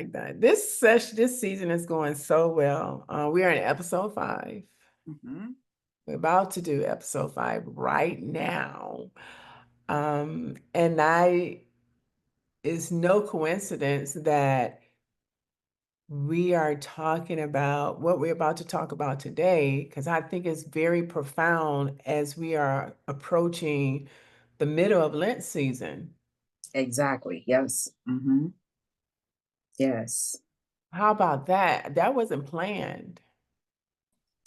Like that. This season is going so well. We are in episode 5. Mhm. We're about to do episode 5 right now. And it's no coincidence that we are talking about what we're about to talk about today, because I think it's very profound as we are approaching the middle of Lent season. Exactly. Yes. Yes. How about that? That wasn't planned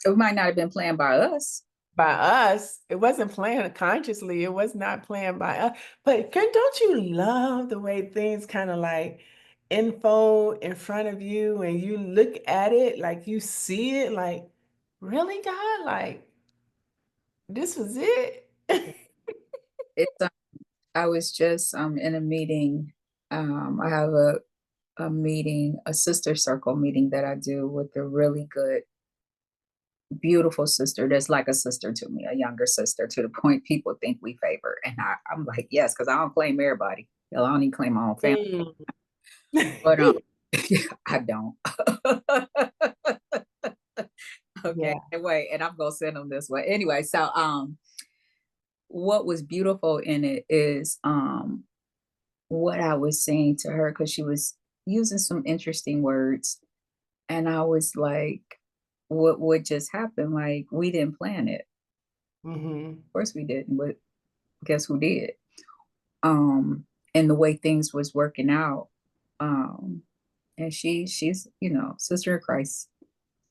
It might not have been planned by us. by us. It wasn't planned consciously. It was not planned by us. But don't you love the way things kind of like unfold in front of you and you look at it like you see it like, really, God? Like, this was it? It's I was just in a meeting. I have a meeting, a sister circle meeting that I do with a really good, beautiful sister that's like a sister to me, a younger sister, to the point people think we favor. And I'm like, yes, because I don't claim everybody. Hell, I don't even claim my own family. Mm. But I don't. Okay, Yeah. anyway, and I'm gonna send them this way. Anyway, so what was beautiful in it is what I was saying to her because she was using some interesting words. And I was like, what just happened? Like, we didn't plan it. Hmm. Of course we didn't, but guess who did? Um, and the way things was working out. Um, and she's, sister in Christ.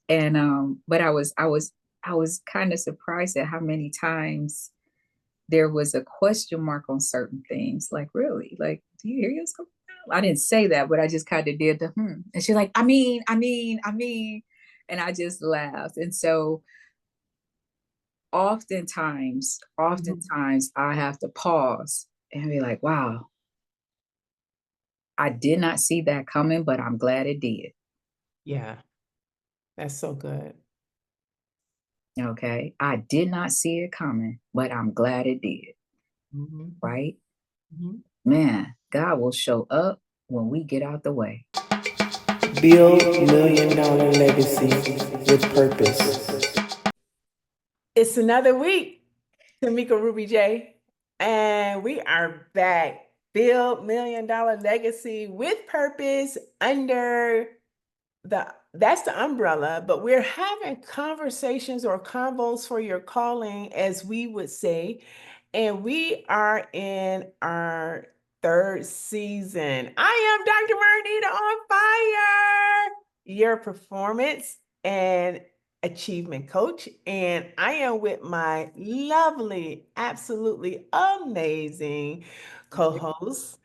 And but I was kind of surprised at how many times there was a question mark on certain things. Like, really? Like, do you hear yourself now? I didn't say that, but I just kind of did the And she's like, I mean, and I just laughed. And so Hmm. oftentimes I have to pause and be like, wow, I did not see that coming, but I'm glad it did. Yeah, that's so good. Okay. I did not see it coming, but I'm glad it did. Hmm. Right? Hmm. Man, God will show up when we get out the way. Build $1 million legacy with purpose. It's another week, Tamiko Ruby J, and we are back. Build $1 million legacy with purpose under that's the umbrella, but we're having conversations or convos for your calling, as we would say, and we are in our 3rd season. I am Dr. Marnita on fire, your performance and achievement coach, and I am with my lovely, absolutely amazing co-host.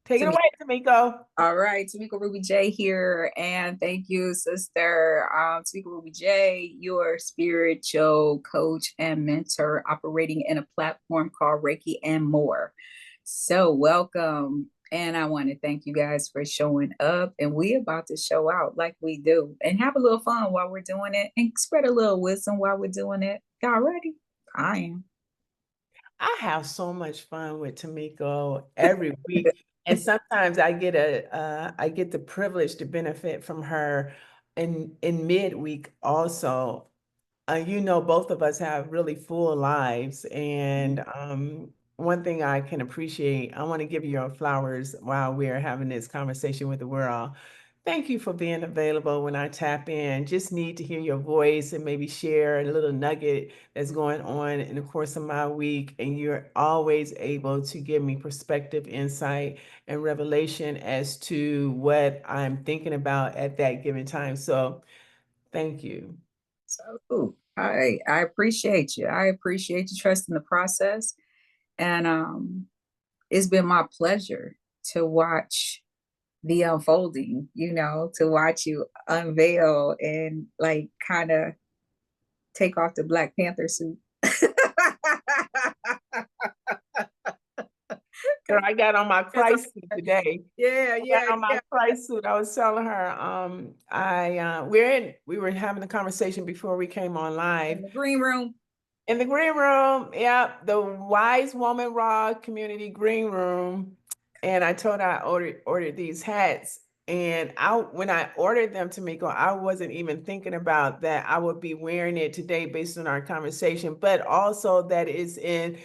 Take it To me. away, Tamiko. All right, Tamiko Ruby J here, and thank you, sister. Tamiko Ruby J, your spiritual coach and mentor, operating in a platform called Reiki and more. So, welcome, and I want to thank you guys for showing up. And we about to show out like we do, and have a little fun while we're doing it, and spread a little wisdom while we're doing it. Y'all ready? I am. I have so much fun with Tamiko every week, and sometimes I get the privilege to benefit from her in midweek also. Both of us have really full lives, and one thing I can appreciate, I want to give you your flowers while we're having this conversation with the world. Thank you for being available when I tap in. Just need to hear your voice and maybe share a little nugget that's going on in the course of my week. And you're always able to give me perspective, insight, and revelation as to what I'm thinking about at that given time. So thank you. So, I appreciate you. I appreciate you trusting the process. And it's been my pleasure to watch the unfolding, to watch you unveil and like kind of take off the Black Panther suit. Girl, I got on my Christ suit today. Yeah, I got yeah, on my yeah. Christ suit. I was telling her, we were having a conversation before we came on live In the green room. in the green room. Yeah, the Wise Woman Raw Community Green Room. And I told her I ordered these hats. And when I ordered them, Tamiko, I wasn't even thinking about that I would be wearing it today based on our conversation, but also that it's in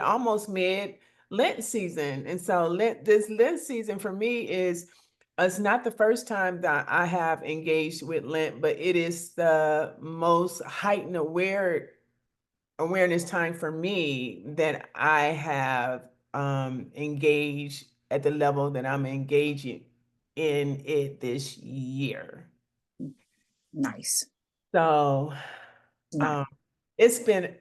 almost mid Lent season. And so this Lent season for me it's not the first time that I have engaged with Lent, but it is the most heightened awareness time for me that I have engaged at the level that I'm engaging in it this year. Nice. So Nice. um it's been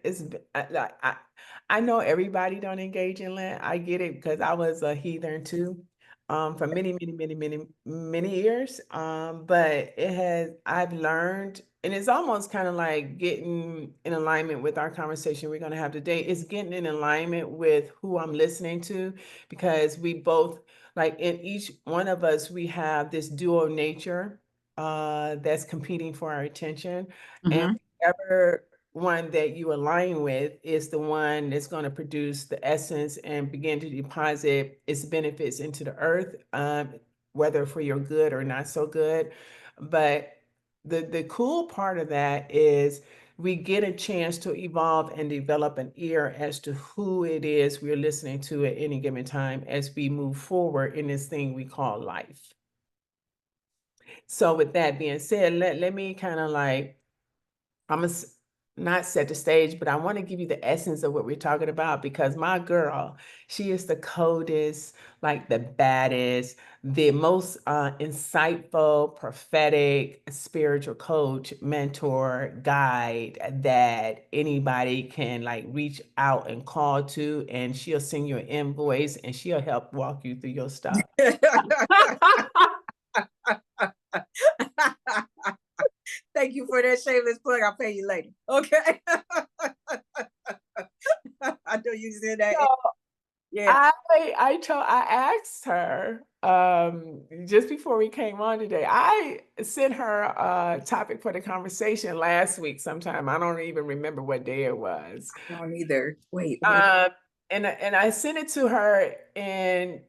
I know everybody don't engage in Lent. I get it because I was a heathen too, for many years. But I've learned, and it's almost kind of like getting in alignment with our conversation we're gonna have today. It's getting in alignment with who I'm listening to, because we both, like in each one of us, we have this dual nature that's competing for our attention. And Mm-hmm. whichever one that you align with is the one that's going to produce the essence and begin to deposit its benefits into the earth, whether for your good or not so good. But the cool part of that is we get a chance to evolve and develop an ear as to who it is we're listening to at any given time as we move forward in this thing we call life. So with that being said, let me kind of like, I'm gonna not set the stage, but I want to give you the essence of what we're talking about, because my girl, she is the coldest, like the baddest, the most insightful, prophetic, spiritual coach, mentor, guide that anybody can like reach out and call to, and she'll send you an invoice and she'll help walk you through your stuff. Thank you for that shameless plug. I'll pay you later. Okay. I know you said that. So Yeah. I asked her just before we came on today. I sent her a topic for the conversation last week sometime. I don't even remember what day it was. I don't either. Wait. Um, and I sent it to her, and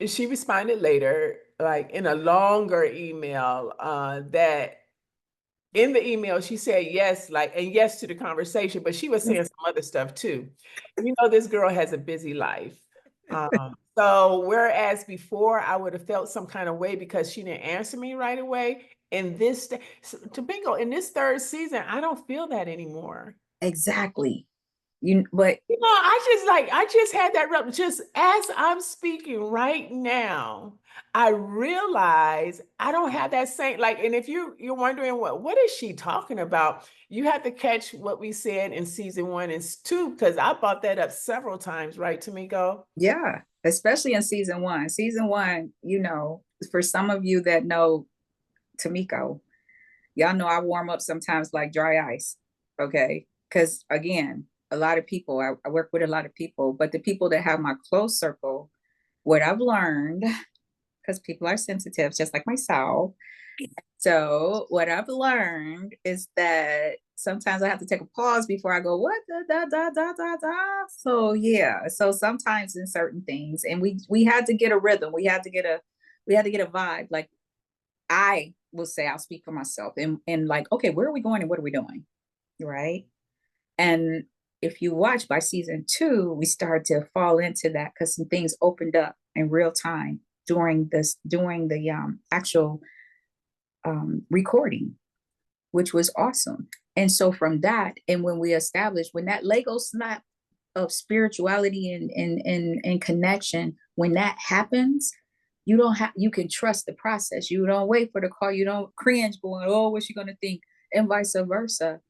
she responded later, like in a longer email, that in the email she said yes, like, and yes to the conversation, but she was saying some other stuff too. This girl has a busy life. So whereas before I would have felt some kind of way because she didn't answer me right away, in this to bingo, in this third season, I don't feel that anymore. Exactly. I just had that just as I'm speaking right now, I realize I don't have that same, like, and if you're wondering what is she talking about, you have to catch what we said in season 1 and 2, because I brought that up several times, right, Tamiko? Yeah, especially in season one. Season one, for some of you that know Tamiko, y'all know I warm up sometimes like dry ice. Okay. Because again, a lot of people, I work with a lot of people, but the people that have my close circle, what I've learned, because people are sensitive, just like myself. So what I've learned is that sometimes I have to take a pause before I go, what da. So yeah. So sometimes in certain things, and we had to get a rhythm. We had to get a vibe. Like I will say, I'll speak for myself and like, okay, where are we going and what are we doing? Right. And if you watch by season 2, we started to fall into that because some things opened up in real time during the actual recording, which was awesome. And so from that, and when that Lego snap of spirituality and connection, when that happens, you can trust the process. You don't wait for the call. You don't cringe going, oh, what's she gonna think? And vice versa.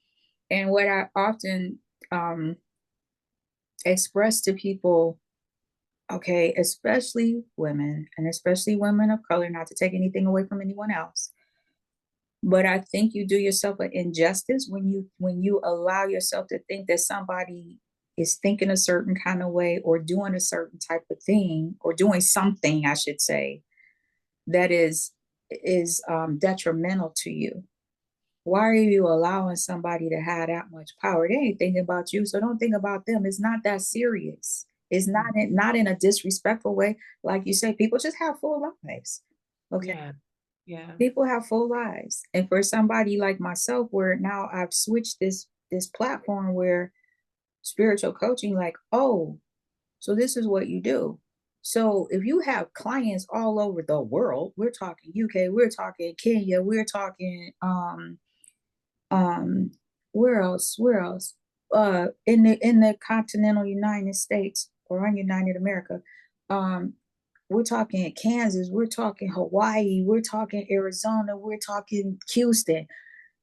And what I often um express to people, okay, especially women and especially women of color, not to take anything away from anyone else, but I think you do yourself an injustice when you allow yourself to think that somebody is thinking a certain kind of way or doing a certain type of thing or doing something, I should say, that is detrimental to you. Why are you allowing somebody to have that much power? They ain't thinking about you, so don't think about them. It's not that serious. It's not in a disrespectful way. Like you say, people just have full lives. Okay. Yeah. Yeah. People have full lives. And for somebody like myself, where now I've switched this platform where spiritual coaching, like, oh, so this is what you do. So if you have clients all over the world, we're talking UK, we're talking Kenya, we're talking um where else? Where else? In the continental United States or in United America. Um we're talking Kansas, we're talking Hawaii, we're talking Arizona, we're talking Houston.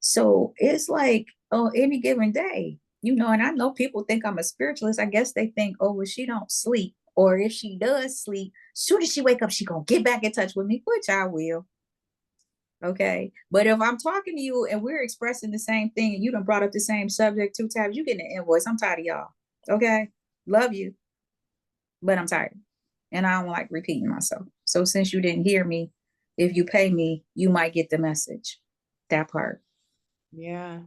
So it's like, oh, any given day, and I know people think I'm a spiritualist. I guess they think, oh, well, she don't sleep. Or if she does sleep, soon as she wake up, she gonna get back in touch with me, which I will. Okay. But if I'm talking to you and we're expressing the same thing and you done brought up the same subject 2 times, you get an invoice. I'm tired of y'all. Okay. Love you, but I'm tired. And I don't like repeating myself. So since you didn't hear me, if you pay me, you might get the message. That part. Yeah.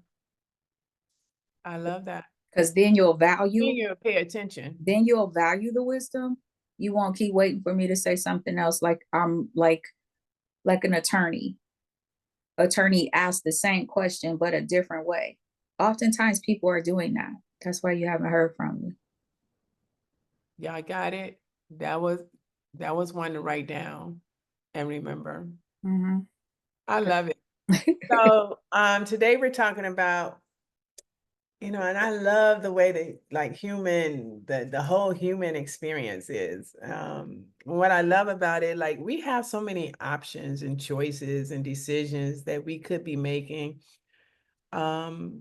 I love that. Because then you'll value You pay attention. the wisdom. You won't keep waiting for me to say something else like I'm like an attorney. Attorney asks the same question but a different way. Oftentimes people are doing that. That's why you haven't heard from me. Yeah, I got it. That was one to write down and remember. Mm-hmm. I love it. So today we're talking about, and I love the way that like the whole human experience is. What I love about it, like we have so many options and choices and decisions that we could be making, um,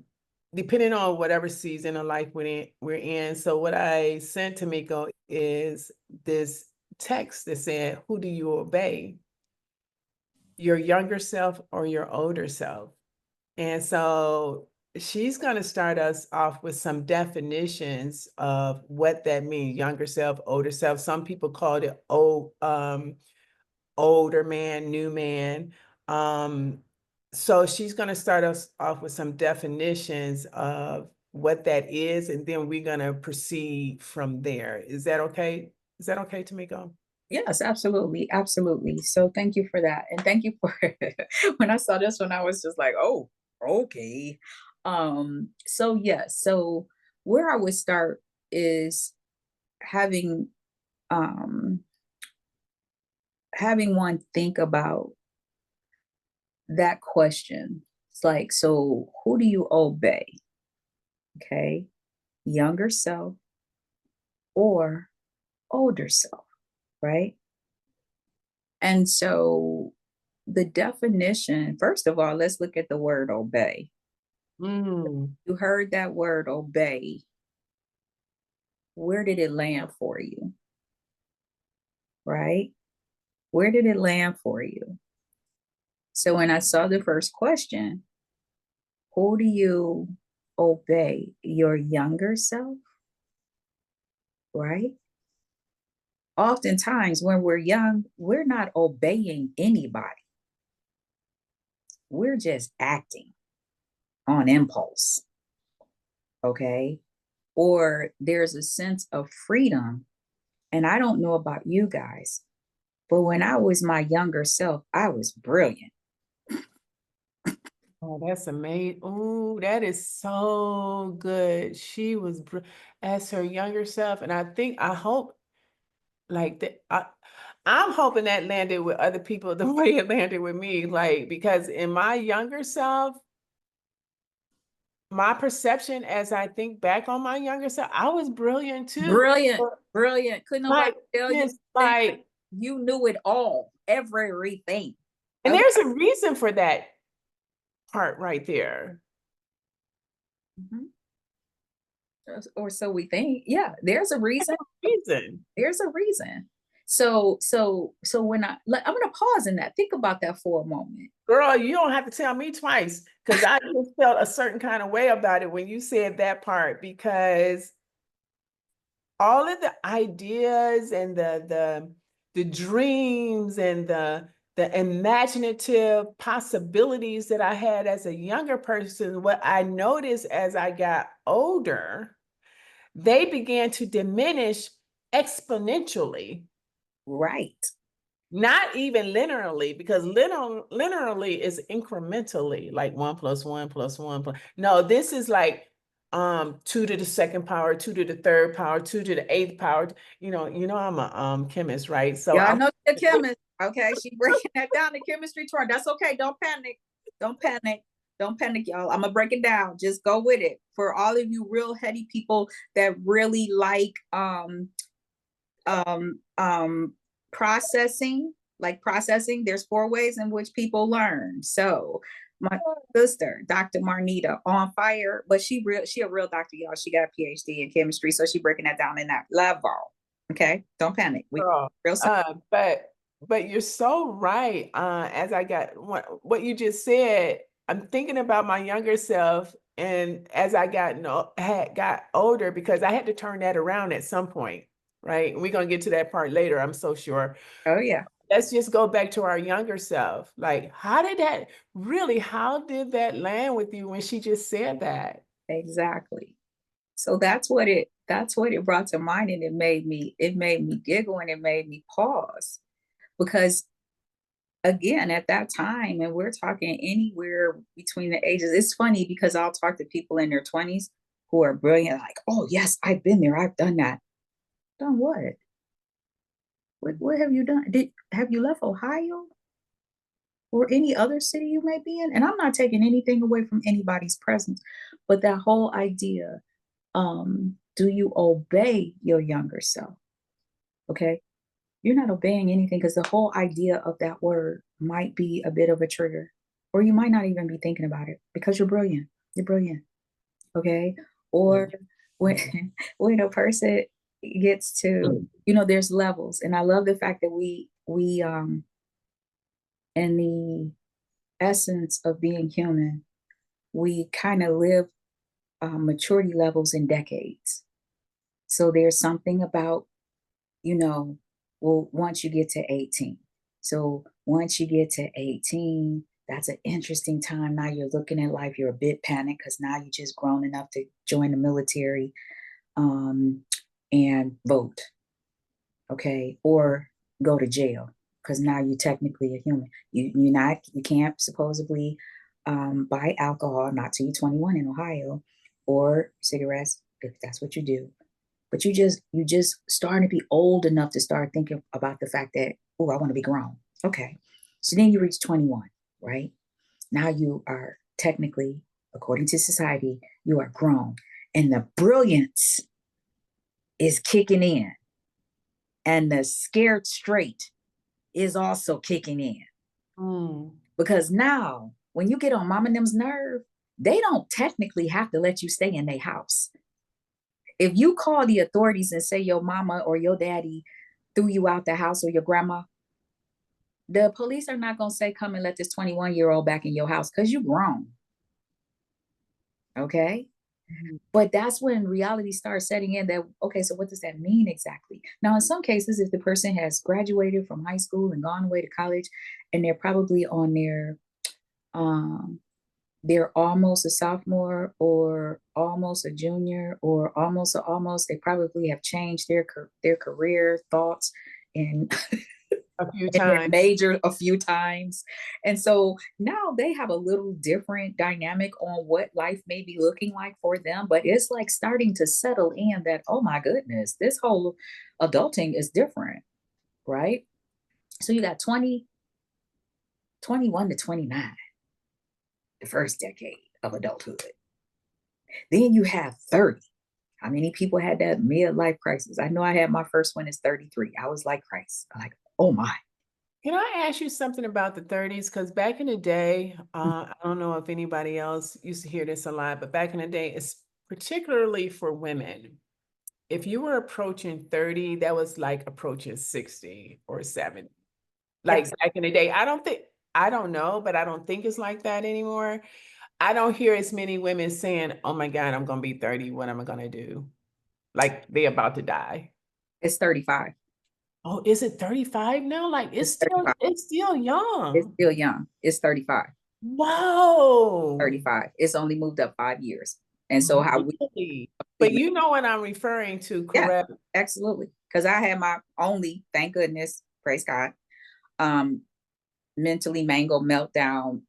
depending on whatever season of life we're in. So what I sent to Miko is this text that said, "Who do you obey? Your younger self or your older self?" And so she's going to start us off with some definitions of what that means, younger self, older self. Some people call it older man, new man. Um, so she's going to start us off with some definitions of what that is, and then we're going to proceed from there. Is that okay? Is that okay, Tamiko? Yes, absolutely. Absolutely. So thank you for that. And thank you for when I saw this one, I was just like, oh, okay. So yes, so where I would start is having um having one think about that question. It's like, so who do you obey? Okay. Younger self or older self, right? And so the definition, first of all, let's look at the word obey. Mm. You heard that word obey. Where did it land for you? Right? Where did it land for you? So when I saw the first question, who do you obey? Your younger self, right? Oftentimes when we're young, we're not obeying anybody. We're just acting on impulse, okay? Or there's a sense of freedom. And I don't know about you guys, but when I was my younger self, I was brilliant. Oh, that's amazing. Oh, that is so good. She was as her younger self, and I hope like that. I'm hoping that landed with other people the way it landed with me. Like because in my younger self, my perception as I think back on my younger self, I was brilliant too. Brilliant, brilliant. Couldn't nobody Like tell you just anything. like, You knew it all, everything. and Okay. there's a reason for that part right there. Mhm. Or so we think. Yeah, there's a reason. Reason. There's a reason. So when I'm gonna pause in that. Think about that for a moment. Girl, you don't have to tell me twice because I just felt a certain kind of way about it when you said that part because all of the ideas and the dreams and the imaginative possibilities that I had as a younger person, what I noticed as I got older, they began to diminish exponentially. Right. Not even linearly, because linearly is incrementally, like 1 + 1 + 1 plus. No, this is like 2 to the second power, 2 to the third power, 2 to the eighth power. I'm a chemist, right? So Yeah, I I'm know the chemist. Okay, she breaking that down the chemistry chart. That's okay. Don't panic. Don't panic. Don't panic, y'all. I'm gonna break it down. Just go with it. For all of you real heady people that really like um processing, there's 4 ways in which people learn. So my sister, Dr. Marnita, on fire, but she a real doctor, y'all. She got a PhD in chemistry, so she breaking that down in that level. Okay, don't panic. We Girl, real but you're so right. As I got what you just said, I'm thinking about my younger self, and as I got older, because I had to turn that around at some point, right? And we're gonna get to that part later, I'm so sure. Oh yeah. Let's just go back to our younger self. Like, how did that land with you when she just said that? Exactly. So that's what it brought to mind, and it made me giggle, and it made me pause, because again, at that time, and we're talking anywhere between the ages. It's funny because I'll talk to people in their 20s who are brilliant, like, oh yes, I've been there, I've done that. Done what? What have you done? Have you left Ohio or any other city you may be in? And I'm not taking anything away from anybody's presence, but that whole idea, do you obey your younger self? Okay. You're not obeying anything, because the whole idea of that word might be a bit of a trigger, or you might not even be thinking about it because you're brilliant. You're brilliant. Okay. Or when when a person gets to, there's levels. And I love the fact that we in the essence of being human, we kind of live maturity levels in decades. So there's something about, well, once you get to 18. So once you get to 18, that's an interesting time. Now you're looking at life, you're a bit panicked because now you're just grown enough to join the military, um, and vote, okay, or go to jail, because now you're technically a human. You can't supposedly buy alcohol not till you're 21 in Ohio, or cigarettes if that's what you do. But you just starting to be old enough to start thinking about the fact that, oh, I want to be grown. Okay. So then you reach 21, right? Now you are technically, according to society, you are grown. And the brilliance is kicking in. And the scared straight is also kicking in. Because now, when you get on mama and them's nerve, they don't technically have to let you stay in their house. If you call the authorities and say your mama or your daddy threw you out the house, or your grandma, the police are not going to say, come and let this 21-year-old back in your house, because you grown. Okay. But that's when reality starts setting in, that, okay, so what does that mean exactly? Now, in some cases, if the person has graduated from high school and gone away to college, and they're probably on they're almost a sophomore, or almost a junior, or almost, they probably have changed their career thoughts and A few in their times. major a few times. And so now they have a little different dynamic on what life may be looking like for them. But it's like starting to settle in that, oh my goodness, this whole adulting is different, right? So you got 20, 21 to 29, the first decade of adulthood. Then you have 30. How many people had that midlife crisis? I know I had my first one is 33. I was like, Christ, like, oh my. Can I ask you something about the 30s? Because back in the day, I don't know if anybody else used to hear this a lot, but back in the day, it's particularly for women. If you were approaching 30, that was like approaching 60 or 70. Like Yes. back in the day, I don't know, but I don't think it's like that anymore. I don't hear as many women saying, oh my God, I'm going to be 30. What am I going to do? Like they're about to die. It's 35. Oh, is it 35 now? Like It's 35. it's still It's young. still young. It's 35. Whoa. 35. It's only moved up 5 years. And so how we, Really? But you know what I'm referring to, yeah, correct? absolutely. Because I had my only, thank goodness, praise God, um, mentally mango meltdown,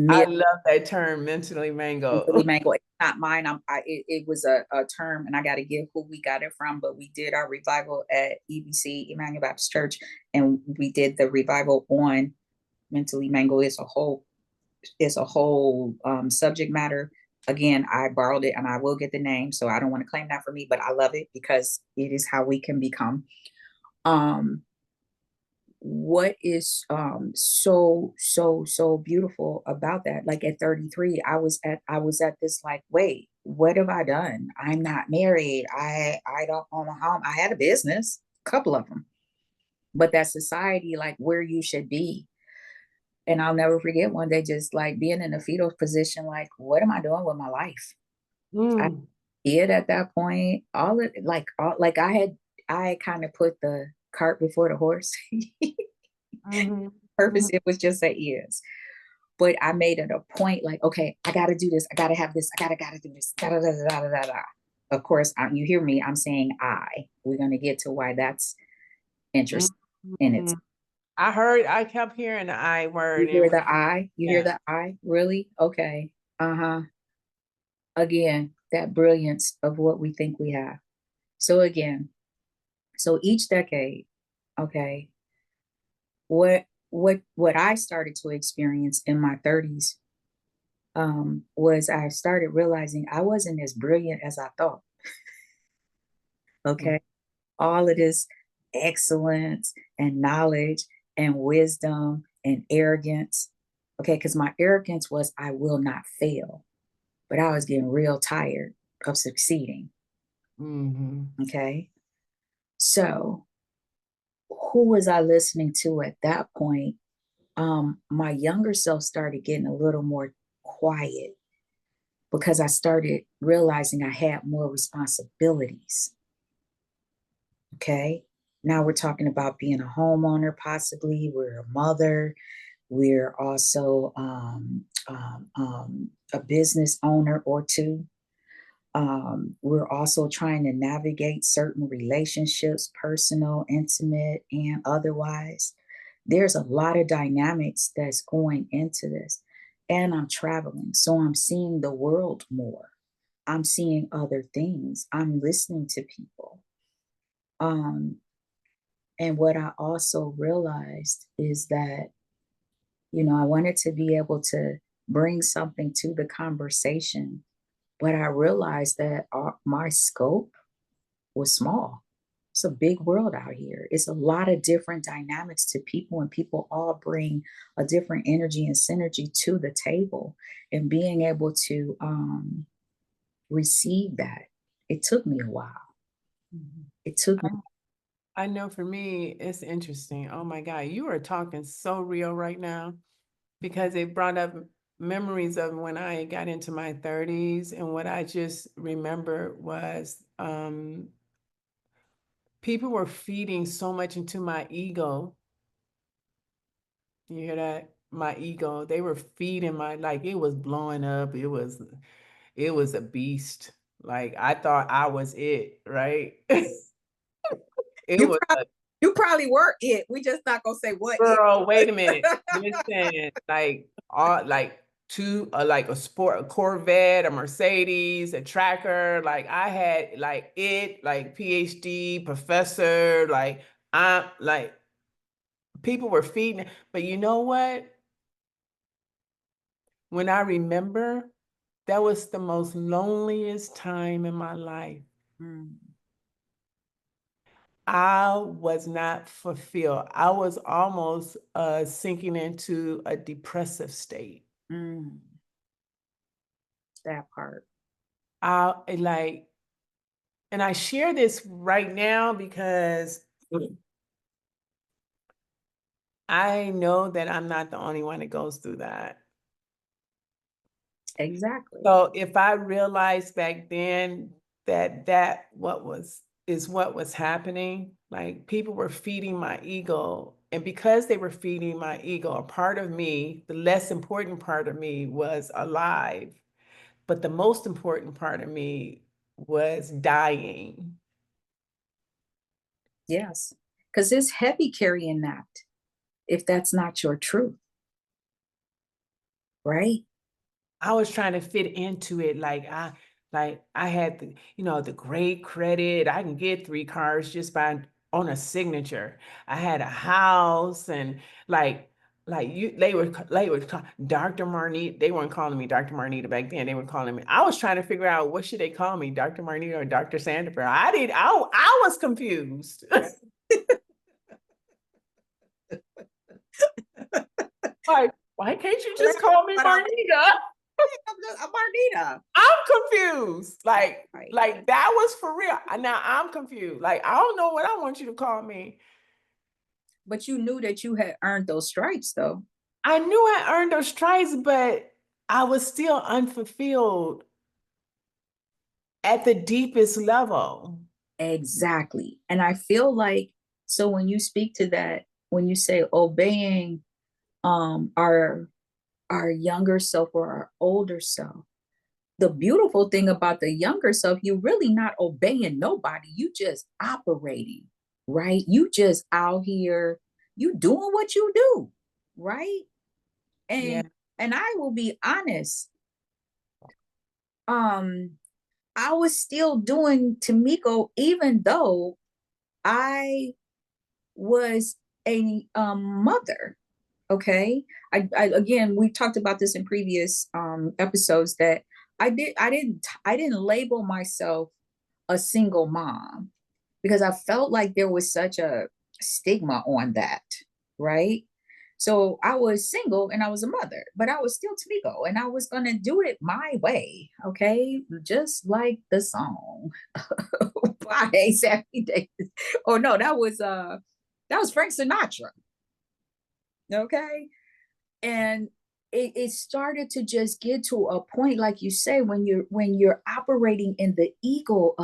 I love that term, mentally mentally mango. mango. It's not mine. It was a term, and I got to give who we got it from. But we did our revival at EBC, Emmanuel Baptist Church, and we did the revival on mentally mango. It's a whole subject matter. Again, I borrowed it, and I will get the name, so I don't want to claim that for me. But I love it because it is how we can become. Um, what is so beautiful about that, like at 33 I was at this like, wait, what have I done? I'm not married. I don't own a home. I had a business, a couple of them, but that society, like where you should be. And I'll never forget one day just like being in a fetal position, like, what am I doing with my life? I Mm, did at that point all, like I kind of put the cart before the horse. mhm, Purpose, mhm, it was just a is. But I made it a point, like, okay, I got to do this. I got to have this. I gotta do this. Da, da, da, da, da, da, da. Of course, you hear me. I'm saying I. We're going to get to why that's interesting in it. mhm. I kept hearing the I word You and it hear was, the I? You hear yeah. the I? Really? Okay. Uh-huh. Again, that brilliance of what we think we have. So again, so each decade, okay, what I started to experience in my 30s was I started realizing I wasn't as brilliant as I thought. Mm, Okay. All of this excellence and knowledge and wisdom and arrogance. Okay. Because my arrogance was, I will not fail, but I was getting real tired of succeeding. mhm, Okay. So, who was I listening to at that point? My younger self started getting a little more quiet because I started realizing I had more responsibilities. Okay. Now we're talking about being a homeowner, possibly. We're a mother. We're also a business owner or two. We're also trying to navigate certain relationships, personal, intimate, and otherwise. There's a lot of dynamics that's going into this. And I'm traveling. So I'm seeing the world more. I'm seeing other things. I'm listening to people. Um, and what I also realized is that, I wanted to be able to bring something to the conversation, but I realized that my scope was small. It's a big world out here. It's a lot of different dynamics to people, and people all bring a different energy and synergy to the table. And being able to receive that, it took me a while. mhm. It took me. I know for me, it's interesting. Oh my God, you are talking so real right now because it brought up memories of when I got into my 30s. And what I just remember was people were feeding so much into my ego. You hear that? My ego. They were feeding like it was blowing up. It was a beast. Like I thought I was it, right? It You was probably a you probably were it. We just not gonna say what it girl, was. wait a minute. Listen, like all like two like a Corvette, a Mercedes, a tracker. Like I had like PhD, professor, like I'm like people were feeding, but you know what? When I remember, that was the most loneliest time in my life. Mm, I was not fulfilled. I was almost sinking into a depressive state. mm, that part. Like, and I share this right now because I know that I'm not the only one that goes through that. Exactly. So if I realized back then that what was happening, like people were feeding my ego. And because they were feeding my ego, a part of me, the less important part of me was alive. But the most important part of me was dying. Yes. Because it's heavy carrying that. if that's not your truth, right? I was trying to fit into it like I had the great credit. I can get 3 cars just by on a signature. I had a house and like you they were Dr. Marnita. They weren't calling me Dr. Marnita back then. They were calling me. I was trying to figure out what should they call me, Dr. Marnita or Dr. Sandifer. I was confused. Like, why can't you just call me But Marnita? I'm Marnita. I'm confused. Like, Right. like that was for real. Now I'm confused. Like, I don't know what I want you to call me. But you knew that you had earned those stripes, though. I knew I earned those stripes, but I was still unfulfilled at the deepest level. Exactly. And I feel like, so when you speak to that, when you say obeying our younger self or our older self, the beautiful thing about the younger self, you're really not obeying nobody. You just operating, right? You just out here, you doing what you do, right? Yeah. And I will be honest, um, I was still doing Tamiko, even though I was a mother. Okay. I again, we talked about this in previous episodes that I didn't label myself a single mom because I felt like there was such a stigma on that, right? So I was single and I was a mother, but I was still Tamiko and I was gonna do it my way, okay? Just like the song by Sammy Davis. Oh no, that was Frank Sinatra, okay? And it started to just get to a point, like you say, when you're operating in the ego,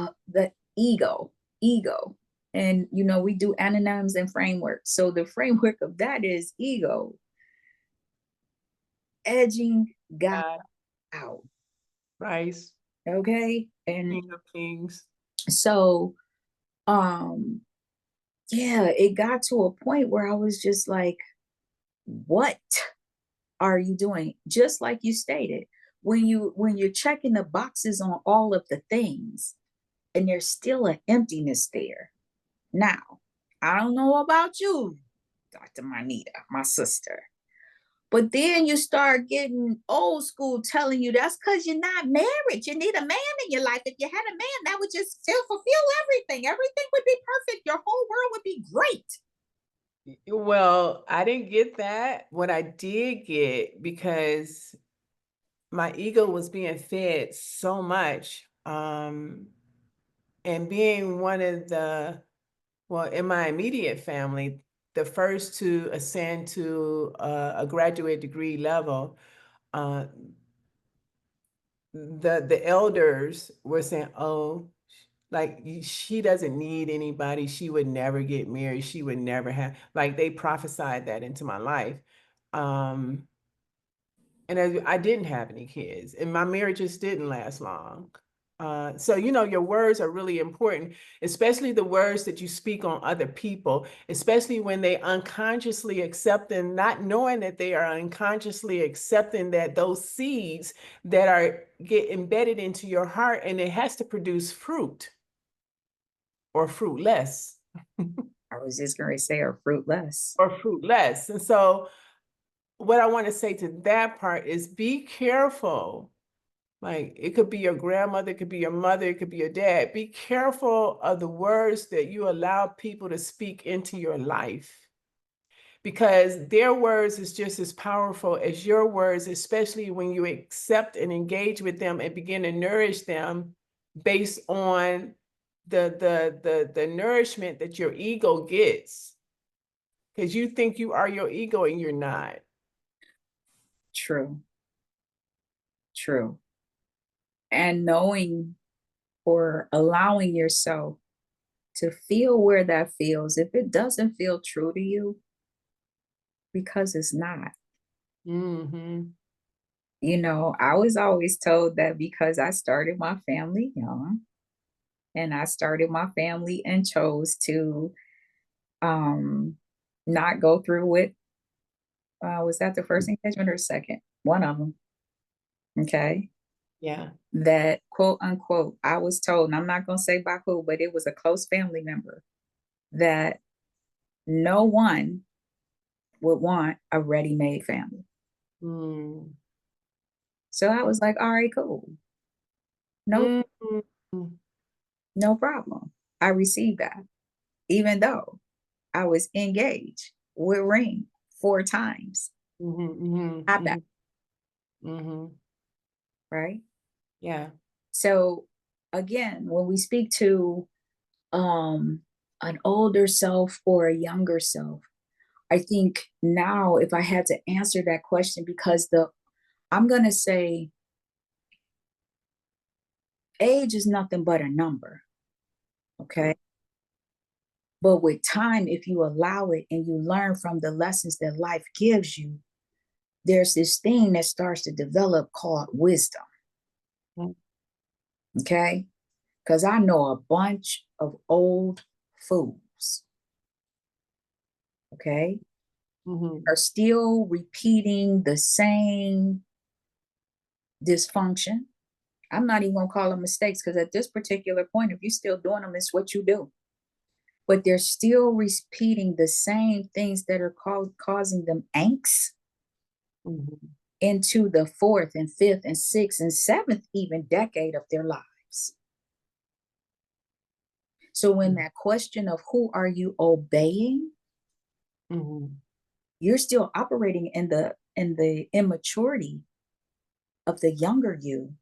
and we do anonyms and frameworks. So the framework of that is ego edging God God, out, Christ, okay? And King of Kings. so um yeah, it got to a point where I was just like, what are you doing? Just like you stated, when you're checking the boxes on all of the things and there's still an emptiness there. Now, I don't know about you, Dr. Marnita, my sister, but then you start getting old school telling you that's because you're not married. You need a man in your life. If you had a man, that would just still fulfill everything. Everything would be perfect. Your whole world would be great. Well, I didn't get that. What I did get, because my ego was being fed so much, and being one of the well, in my immediate family, the first to ascend to a graduate degree level, uh, the elders were saying, "Oh, like she doesn't need anybody. She would never get married. She would never have." Like they prophesied that into my life. Um, and I didn't have any kids, and my marriages didn't last long. So your words are really important, especially the words that you speak on other people, especially when they unconsciously accept them, not knowing that they are unconsciously accepting that those seeds that are get embedded into your heart, and it has to produce fruit or fruitless. I was just going to say, or fruitless. Or fruitless. And so what I want to say to that part is be careful. Like it could be your grandmother, it could be your mother, it could be your dad. Be careful of the words that you allow people to speak into your life, because their words is just as powerful as your words, especially when you accept and engage with them and begin to nourish them based on the nourishment that your ego gets. Because you think you are your ego and you're not. True, true. And knowing or allowing yourself to feel where that feels, if it doesn't feel true to you, because it's not. Mm-hmm. I was always told that because I started my family young and I started my family and chose to um not go through with Was that the first engagement or second? One of them. Okay. Yeah. That quote unquote, I was told, and I'm not going to say by who, but it was a close family member, that no one would want a ready-made family. Mm. So I was like, all right, cool. No, Mm. no problem. I received that, even though I was engaged with ring 4 times. Have that, right? Yeah. So again, when we speak to um an older self or a younger self, I think now if I had to answer that question, because I'm gonna say age is nothing but a number, okay? But with time, if you allow it and you learn from the lessons that life gives you, there's this thing that starts to develop called wisdom, Mm. okay? Because I know a bunch of old fools, okay, are still repeating the same dysfunction. I'm not even gonna call them mistakes, because at this particular point, if you're still doing them, it's what you do. But they're still repeating the same things that are causing them angst into the fourth and fifth and sixth and seventh even decade of their lives. So when that question of who are you obeying, you're still operating in the immaturity of the younger you,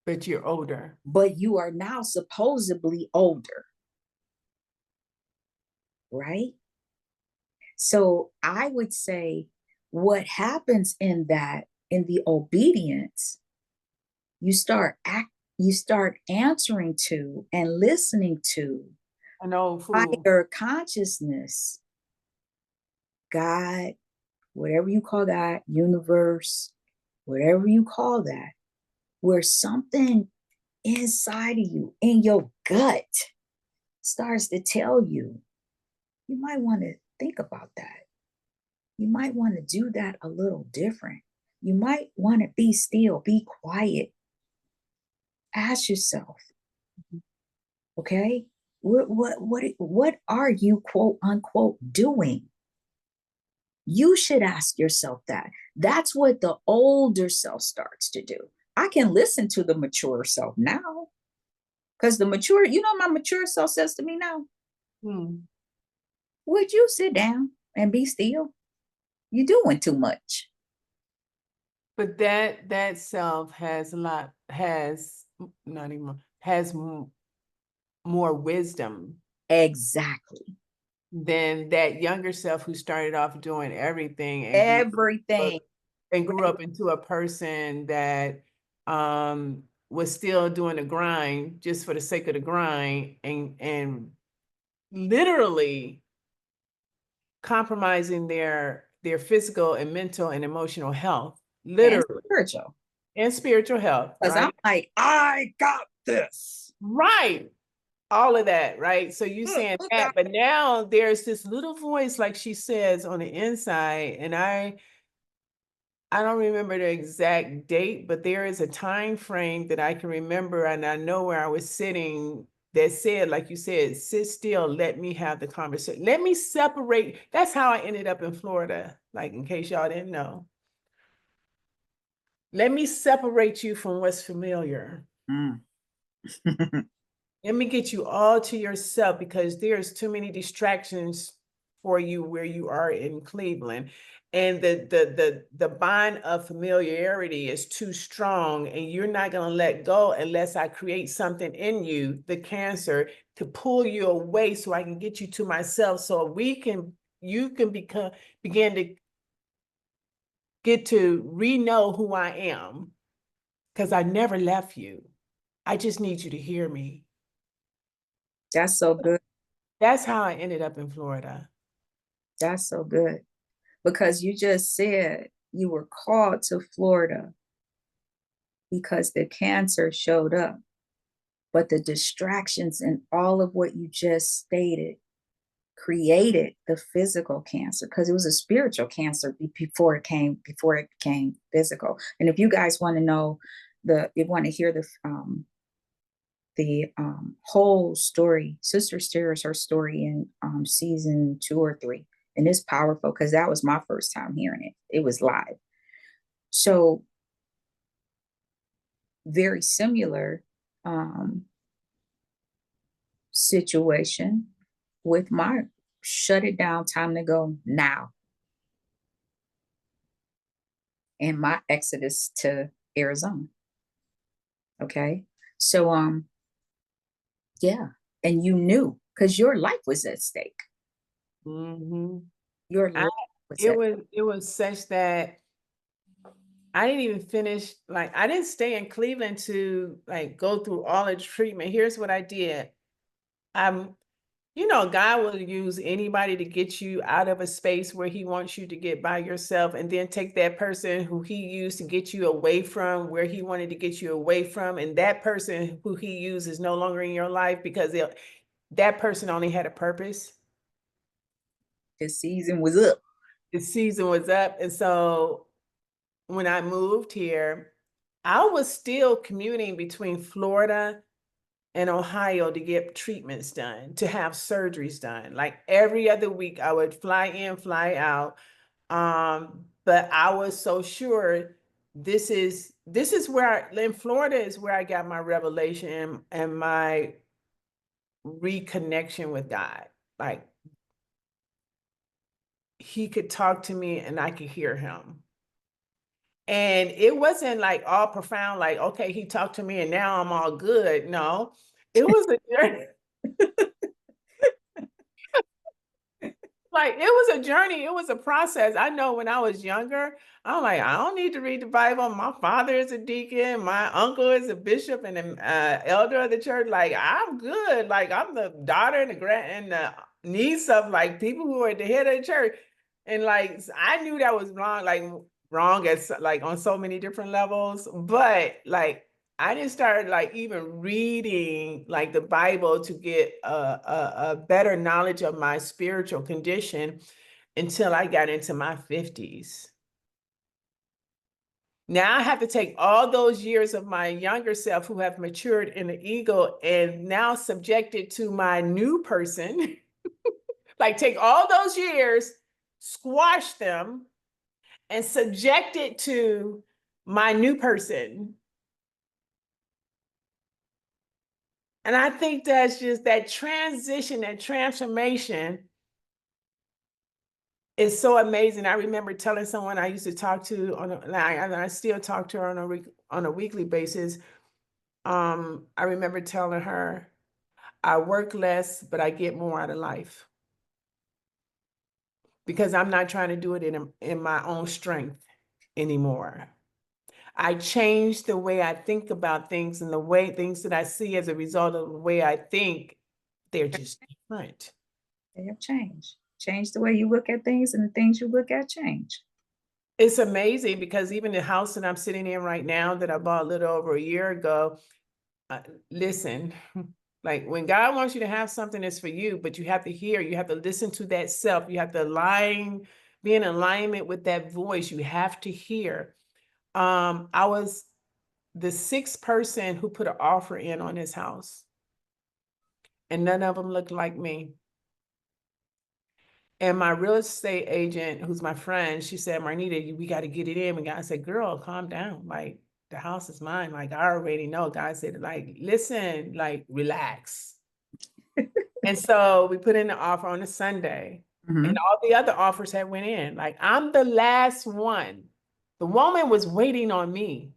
But you're older. but you are now supposedly older, right? So I would say what happens in the obedience, you start answering to and listening to An old fool. higher consciousness, God, whatever you call that, universe, whatever you call that, where something inside of you, in your gut, starts to tell you, you might want to think about that. You might want to do that a little different. You might want to be still, be quiet. Ask yourself, okay, what are you quote unquote doing? You should ask yourself that. That's what the older self starts to do. I can listen to the mature self now, because the mature, my mature self says to me now, would you sit down and be still? You're doing too much. But that self has not even has more wisdom Exactly. than that younger self who started off doing everything Everything. and grew up into a person that was still doing the grind just for the sake of the grind and literally compromising their physical and mental and emotional health, And literally, spiritual. and spiritual health, Because right? I'm like, I got this. Right. All of that, right? So you saying that, but now there's this little voice, like she says, on the inside, and I don't remember the exact date, but there is a time frame that I can remember, and I know where I was sitting that said, like you said, sit still, let me have the conversation. Let me separate. That's how I ended up in Florida, like in case y'all didn't know. Let me separate you from what's familiar. Let me get you all to yourself, because there's too many distractions for you where you are in Cleveland. And the bond of familiarity is too strong, and you're not going to let go unless I create something in you, the cancer, to pull you away so I can get you to myself, so you can begin to get to re-know who I am, because I never left you. I just need you to hear me. That's so good. That's how I ended up in Florida. That's so good. Because you just said you were called to Florida because the cancer showed up. But the distractions and all of what you just stated created the physical cancer because it was a spiritual cancer before it became physical. And if you guys want to know you want to hear the whole story, Sister shares her story in season 2 or 3, and it's powerful because that was my first time hearing it. It was live. So very similar situation with my shut it down, time to go now, and my exodus to Arizona. Okay. So yeah, and you knew because your life was at stake. Mm-hmm. Your life was at It was such that I didn't even finish, like, I didn't stay in Cleveland to like go through all the treatment. Here's what I did. God will use anybody to get you out of a space where he wants you to get by yourself, and then take that person who he used to get you away from where he wanted to get you away from. And that person who he used is no longer in your life because that person only had a purpose. the season was up. The season was up. And so when I moved here, I was still commuting between Florida and Ohio to get treatments done, to have surgeries done. Like every other week, I would fly in, fly out. But I was so sure this is where in Florida is where I got my revelation and my reconnection with God. Like he could talk to me and I could hear him. And it wasn't like all profound, like, okay, he talked to me and now I'm all good. No, it was a journey. Like it was a journey, it was a process. I know when I was younger, I'm like, I don't need to read the Bible. My father is a deacon, my uncle is a bishop and an elder of the church. Like I'm good. Like I'm the daughter and the niece of like people who are at the head of the church. And like I knew that was wrong, like wrong as like on so many different levels. But like I didn't start like even reading like the Bible to get a better knowledge of my spiritual condition until I got into my 50s. Now I have to take all those years of my younger self who have matured in the ego and now subject it to my new person. Like take all those years, squash them, and subject it to my new person. And I think that's just that transition, that transformation is so amazing. I remember telling someone I used to talk to and I still talk to her on a weekly basis. I remember telling her, I work less, but I get more out of life because I'm not trying to do it in my own strength anymore. I changed the way I think about things and the way things that I see as a result of the way I think, they're just different. They have changed. Change the way you look at things, and the things you look at change. It's amazing because even the house that I'm sitting in right now that I bought a little over a year ago, listen, like when God wants you to have something that's for you, but you have to hear, you have to listen to that self, you have to be in alignment with that voice, you have to hear. I was the sixth person who put an offer in on his house, and none of them looked like me. And my real estate agent, who's my friend, she said, Marnita, we got to get it in. And I said, girl, calm down. Like, the house is mine. Like, I already know. God said, like, listen, like, relax. And so we put in the offer on a Sunday, and all the other offers had went in. Like, I'm the last one. The woman was waiting on me.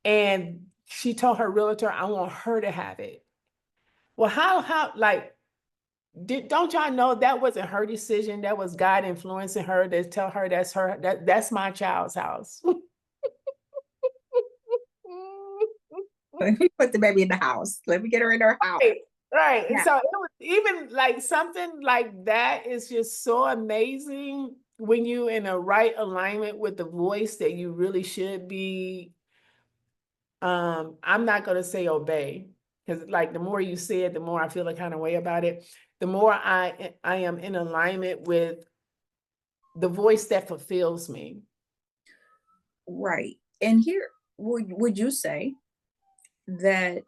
And she told her realtor, I want her to have it. Well, like, don't y'all know that wasn't her decision? That was God influencing her to tell her that's my child's house. Let me put the baby in the house. Let me get her in her house. Right, right. And Yeah. so it was even like something like that is just so amazing when you in a right alignment with the voice that you really should be. I'm not gonna say obey, because like the more you say it, the more I feel a kind of way about it. the more I am in alignment with the voice that fulfills me. Right. And here, would you say that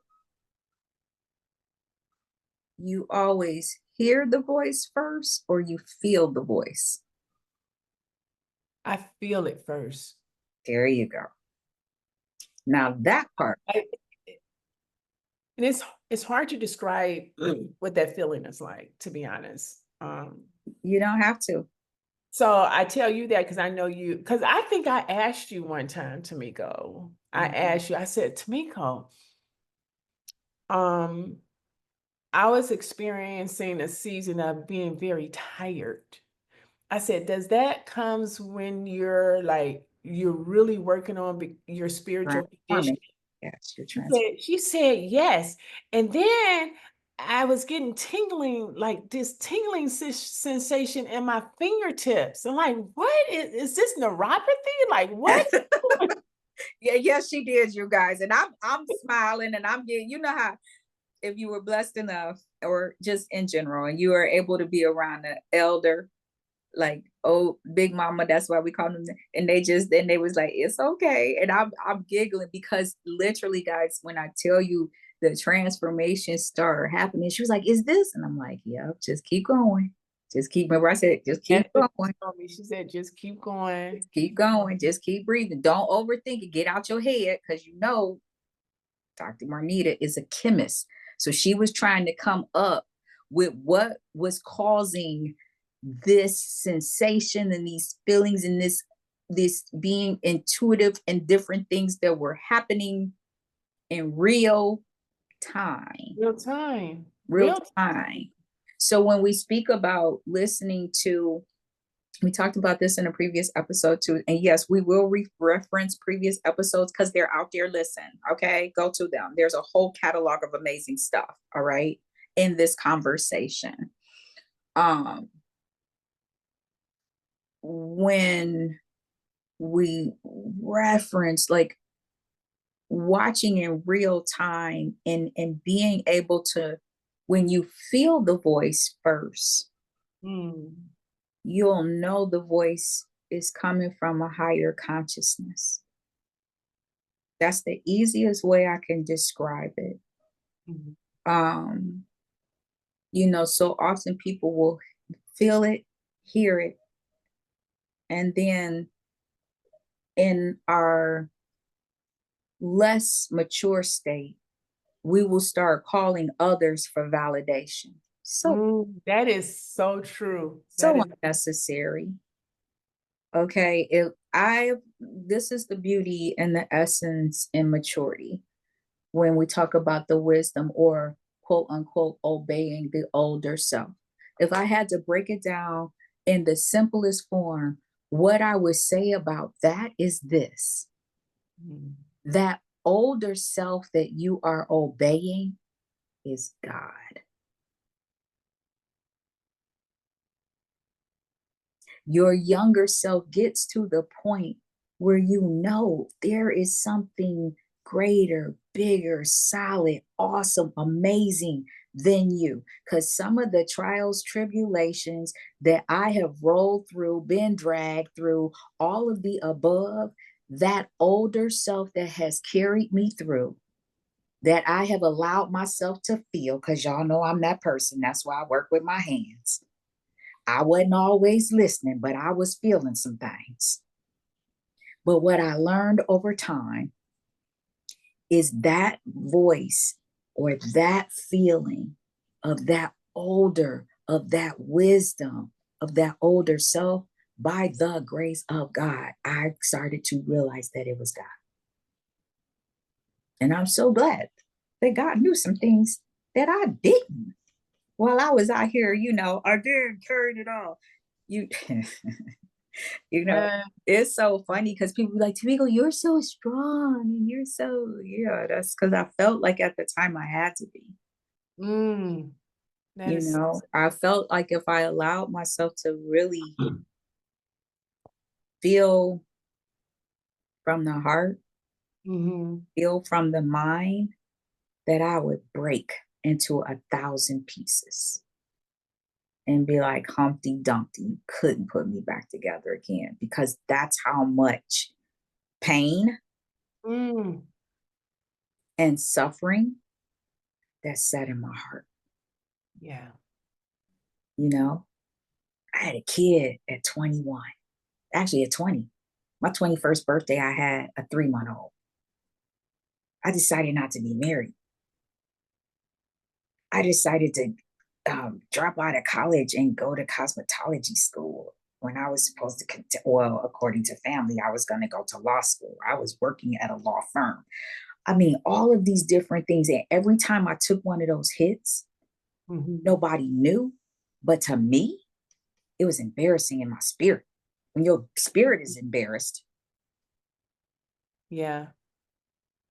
you always hear the voice first or you feel the voice? I feel it first. There you go. Now that part, And it's hard to describe what that feeling is like, to be honest. you don't have to. So I tell you that because I know you, because I think I asked you one time, Tamiko. I asked you, I said, Tamiko, I was experiencing a season of being very tired. I said, does that comes when you're really working on your spiritual condition? Transforming. Yes, you're transforming. She said yes. And then I was getting tingling, like this tingling sensation in my fingertips. I'm like, what is this neuropathy? Like, what? Yeah, yes, she did, you guys. And I'm smiling and I'm getting, you know how if you were blessed enough or just in general and you were able to be around an elder, like oh big mama, that's why we call them, and they was like, it's okay. And I'm giggling because literally, guys, when I tell you the transformation started happening, she was like, is this? And I'm like, yeah, just keep going. Just keep, remember I said, just keep That's what going. she told me. She said, just keep going. Just keep going. Just keep breathing. Don't overthink it. Get out your head because you know Dr. Marnita is a chemist. So she was trying to come up with what was causing this sensation and these feelings and this being intuitive and different things that were happening in real time. Real time. Real Real time. So when we speak about listening to, we talked about this in a previous episode too. And yes, we will reference previous episodes because they're out there. Listen, okay, go to them. There's a whole catalog of amazing stuff, all right, in this conversation. When we reference like watching in real time and being able to, when you feel the voice first, you'll know the voice is coming from a higher consciousness. That's the easiest way I can describe it. You know, so often people will feel it, hear it, and then in our less mature state, we will start calling others for validation. So, that is so true. so unnecessary. Okay, this is the beauty and the essence in maturity when we talk about the wisdom or quote unquote obeying the older self. If I had to break it down in the simplest form, what I would say about that is this: that older self that you are obeying is God. Your younger self gets to the point where you know there is something greater, bigger, solid, awesome, amazing than you. Because some of the trials, tribulations that I have rolled through, been dragged through, all of the above, that older self that has carried me through, that I have allowed myself to feel, because y'all know I'm that person. That's why I work with my hands. I wasn't always listening, but I was feeling some things. But what I learned over time is that voice or that feeling of that wisdom, of that older self, by the grace of God, I started to realize that it was God. And I'm so glad that God knew some things that I didn't while I was out here, you know, I did carry it all. You you know, it's so funny because people be like, Tamiko, you're so strong and you're so, yeah, that's because I felt like at the time I had to be. You know, I felt like if I allowed myself to really feel from the heart, feel from the mind, that I would break into 1,000 pieces. and be like Humpty Dumpty. You couldn't put me back together again, because that's how much pain Mm. and suffering that sat in my heart. Yeah. You know, I had a kid at 21, actually at 20. My 21st birthday, I had a 3-month-old. I decided not to be married. I decided to drop out of college and go to cosmetology school when I was supposed to, well, according to family, I was going to go to law school. I was working at a law firm. I mean, all of these different things. And every time I took one of those hits, nobody knew. But to me, it was embarrassing in my spirit. When your spirit is embarrassed, Yeah.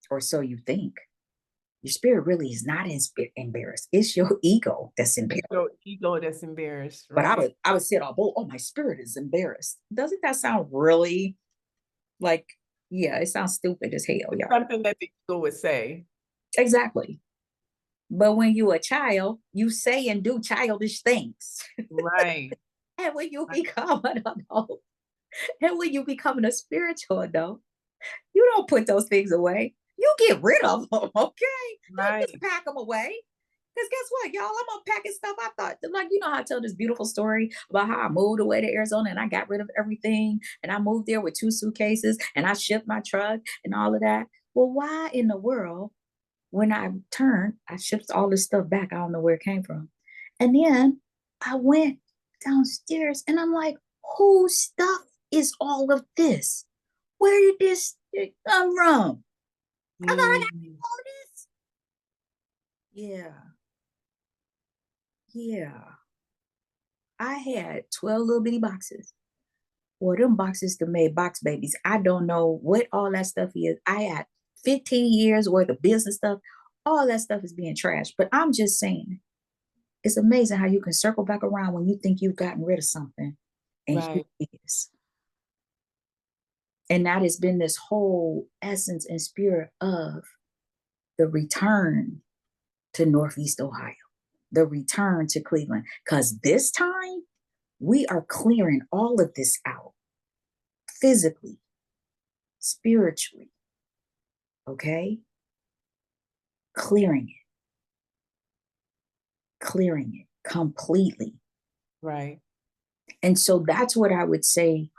or so you think, your spirit really is not embarrassed. It's your ego that's embarrassed. Your ego that's embarrassed, But right? I would say it all, oh, my spirit is embarrassed. Doesn't that sound really like, yeah, it sounds stupid as hell, It's y'all. something that the ego would say. Exactly. But when you a child, you say and do childish things. Right. And when you become an adult, and when you become a spiritual adult, you don't put those things away. You get rid of them, okay? Don't just Right. pack them away. Because guess what, y'all? I'm unpacking stuff. I thought, like, you know how I tell this beautiful story about how I moved away to Arizona and I got rid of everything. And I moved there with 2 suitcases and I shipped my truck and all of that. Well, why in the world, when I turned, I shipped all this stuff back? I don't know where it came from. And then I went downstairs and I'm like, whose stuff is all of this? Where did this come from? I thought I got Mm. all this. Yeah, yeah. I had 12 little bitty boxes. Well, them boxes that made box babies. I don't know what all that stuff is. I had 15 years worth of business stuff. All that stuff is being trashed. But I'm just saying, it's amazing how you can circle back around when you think you've gotten rid of something. And here Right. it is. And that has been this whole essence and spirit of the return to Northeast Ohio, the return to Cleveland. Because this time, we are clearing all of this out physically, spiritually, okay? Clearing it completely. Right. And so that's what I would say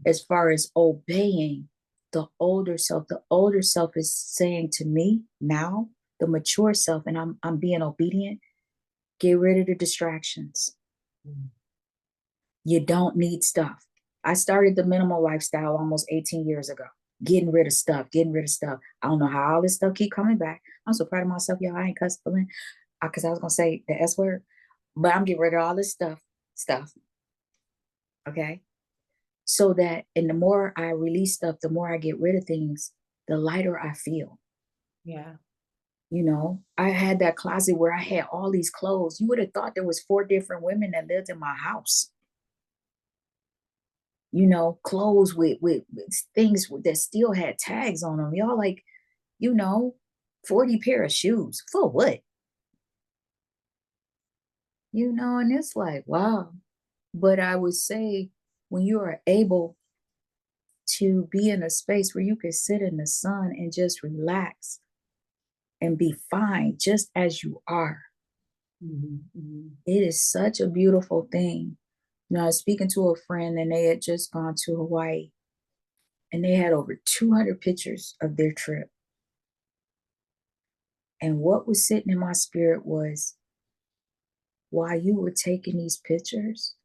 as far as obeying the older self. The older self is saying to me now, the mature self, and I'm being obedient, get rid of the distractions. Mm. You don't need stuff. I started the minimal lifestyle almost 18 years ago. Getting rid of stuff. I don't know how all this stuff keep coming back. I'm so proud of myself, y'all. I ain't cussing because I was gonna say the S word, but I'm getting rid of all this stuff. Okay. So that, and the more I release stuff, the more I get rid of things, the lighter I feel. Yeah. You know, I had that closet where I had all these clothes. You would have thought there was 4 different women that lived in my house. You know, clothes with things that still had tags on them. Y'all, like, you know, 40 pair of shoes for what? You know, and it's like, wow. But I would say, when you are able to be in a space where you can sit in the sun and just relax and be fine just as you are, it is such a beautiful thing. You know, I was speaking to a friend and they had just gone to Hawaii and they had over 200 pictures of their trip. And what was sitting in my spirit was, while you were taking these pictures,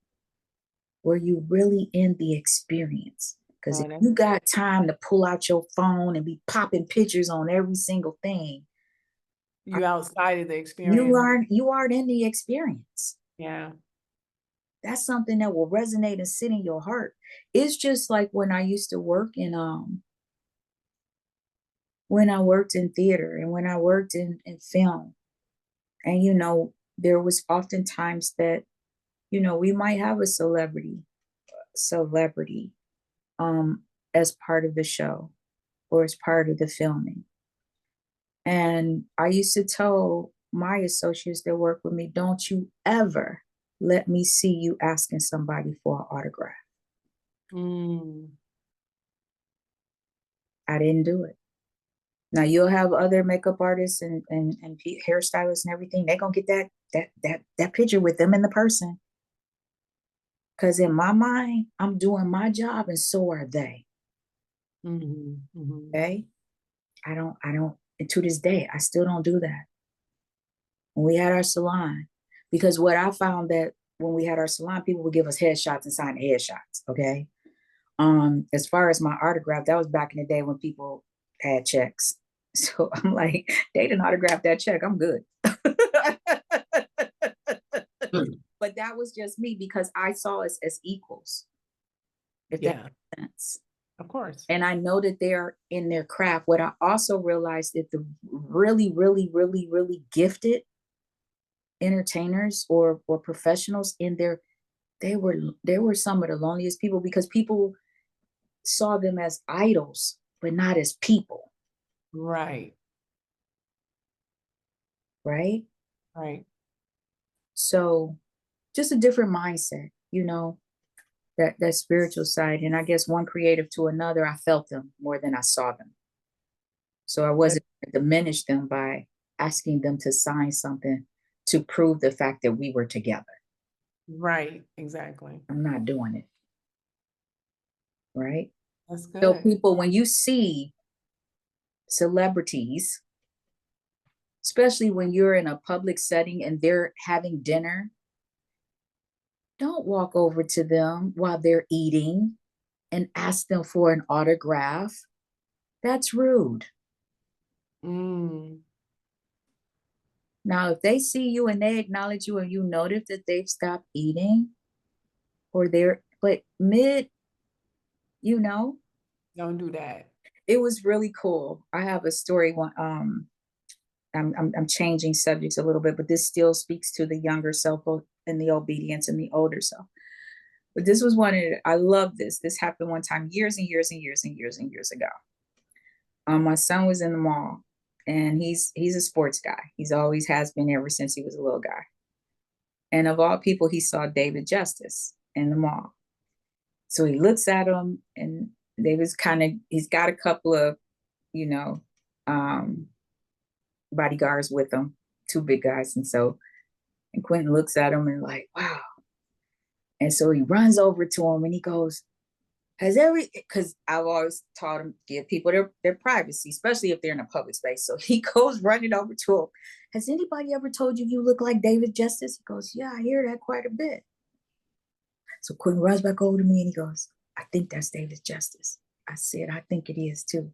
were you really in the experience? Because if you got time to pull out your phone and be popping pictures on every single thing, You outside of the experience. you aren't in the experience. Yeah. That's something that will resonate and sit in your heart. It's just like when I used to work in when I worked in theater and when I worked in film. And you know, there was often times that, you know, we might have a celebrity as part of the show or as part of the filming. And I used to tell my associates that work with me, don't you ever let me see you asking somebody for an autograph. Mm. I didn't do it. Now you'll have other makeup artists and hairstylists and everything. They're gonna get that picture with them in the person. Because in my mind, I'm doing my job and so are they. Mhm, mhm. Okay. I don't, and to this day, I still don't do that. When we had our salon, because what I found that when we had our salon, people would give us headshots and sign headshots. Okay. As far as my autograph, that was back in the day when people had checks. So I'm like, they didn't autograph that check. I'm good. Mm. But that was just me because I saw us as equals, if that Yeah, makes sense. of course. And I know that they're in their craft. What I also realized that the really, really, really, really gifted entertainers or professionals in their they were some of the loneliest people because people saw them as idols, but not as people, Right, right? right. So just a different mindset, that spiritual side. And I guess one creative to another, I felt them more than I saw them. So I That wasn't gonna diminish them by asking them to sign something to prove the fact that we were together. right, exactly. I'm not doing it, right? That's So good. people, when you see celebrities, especially when you're in a public setting and they're having dinner, don't walk over to them while they're eating and ask them for an autograph. That's rude. Mm, Now, if they see you and they acknowledge you and you notice that they've stopped eating or they're, but you know, don't do that. it was really cool. I have a story. I'm changing subjects a little bit, but this still speaks to the younger self and the obedience and the older self. But this was one of I love this. This happened one time years and years and years and years and years ago. My son was in the mall, and he's a sports guy. He's always has been ever since he was a little guy. And of all people, he saw David Justice in the mall. So he looks at him, and David's he's got a couple of, you know, um, bodyguards with him, two big guys. And Quentin looks at him and like, wow. And so he runs over to him and he goes, because I've always taught him to give people their privacy, especially if they're in a public space. So he goes running over to him. Has anybody ever told you you look like David Justice? He goes, yeah, I hear that quite a bit. So Quentin runs back over to me and he goes, I think that's David Justice. I said, I think it is too.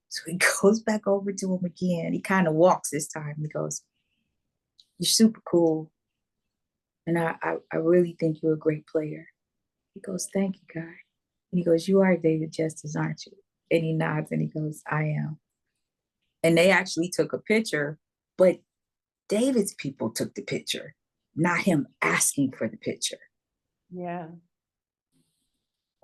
So he goes back over to him again. He kind of walks this time. He goes, you're super cool. And I really think you're a great player. He goes, thank you, guy. And he goes, you are David Justice, aren't you? And he nods and he goes, I am. And they actually took a picture, but David's people took the picture, not him asking for the picture. Yeah,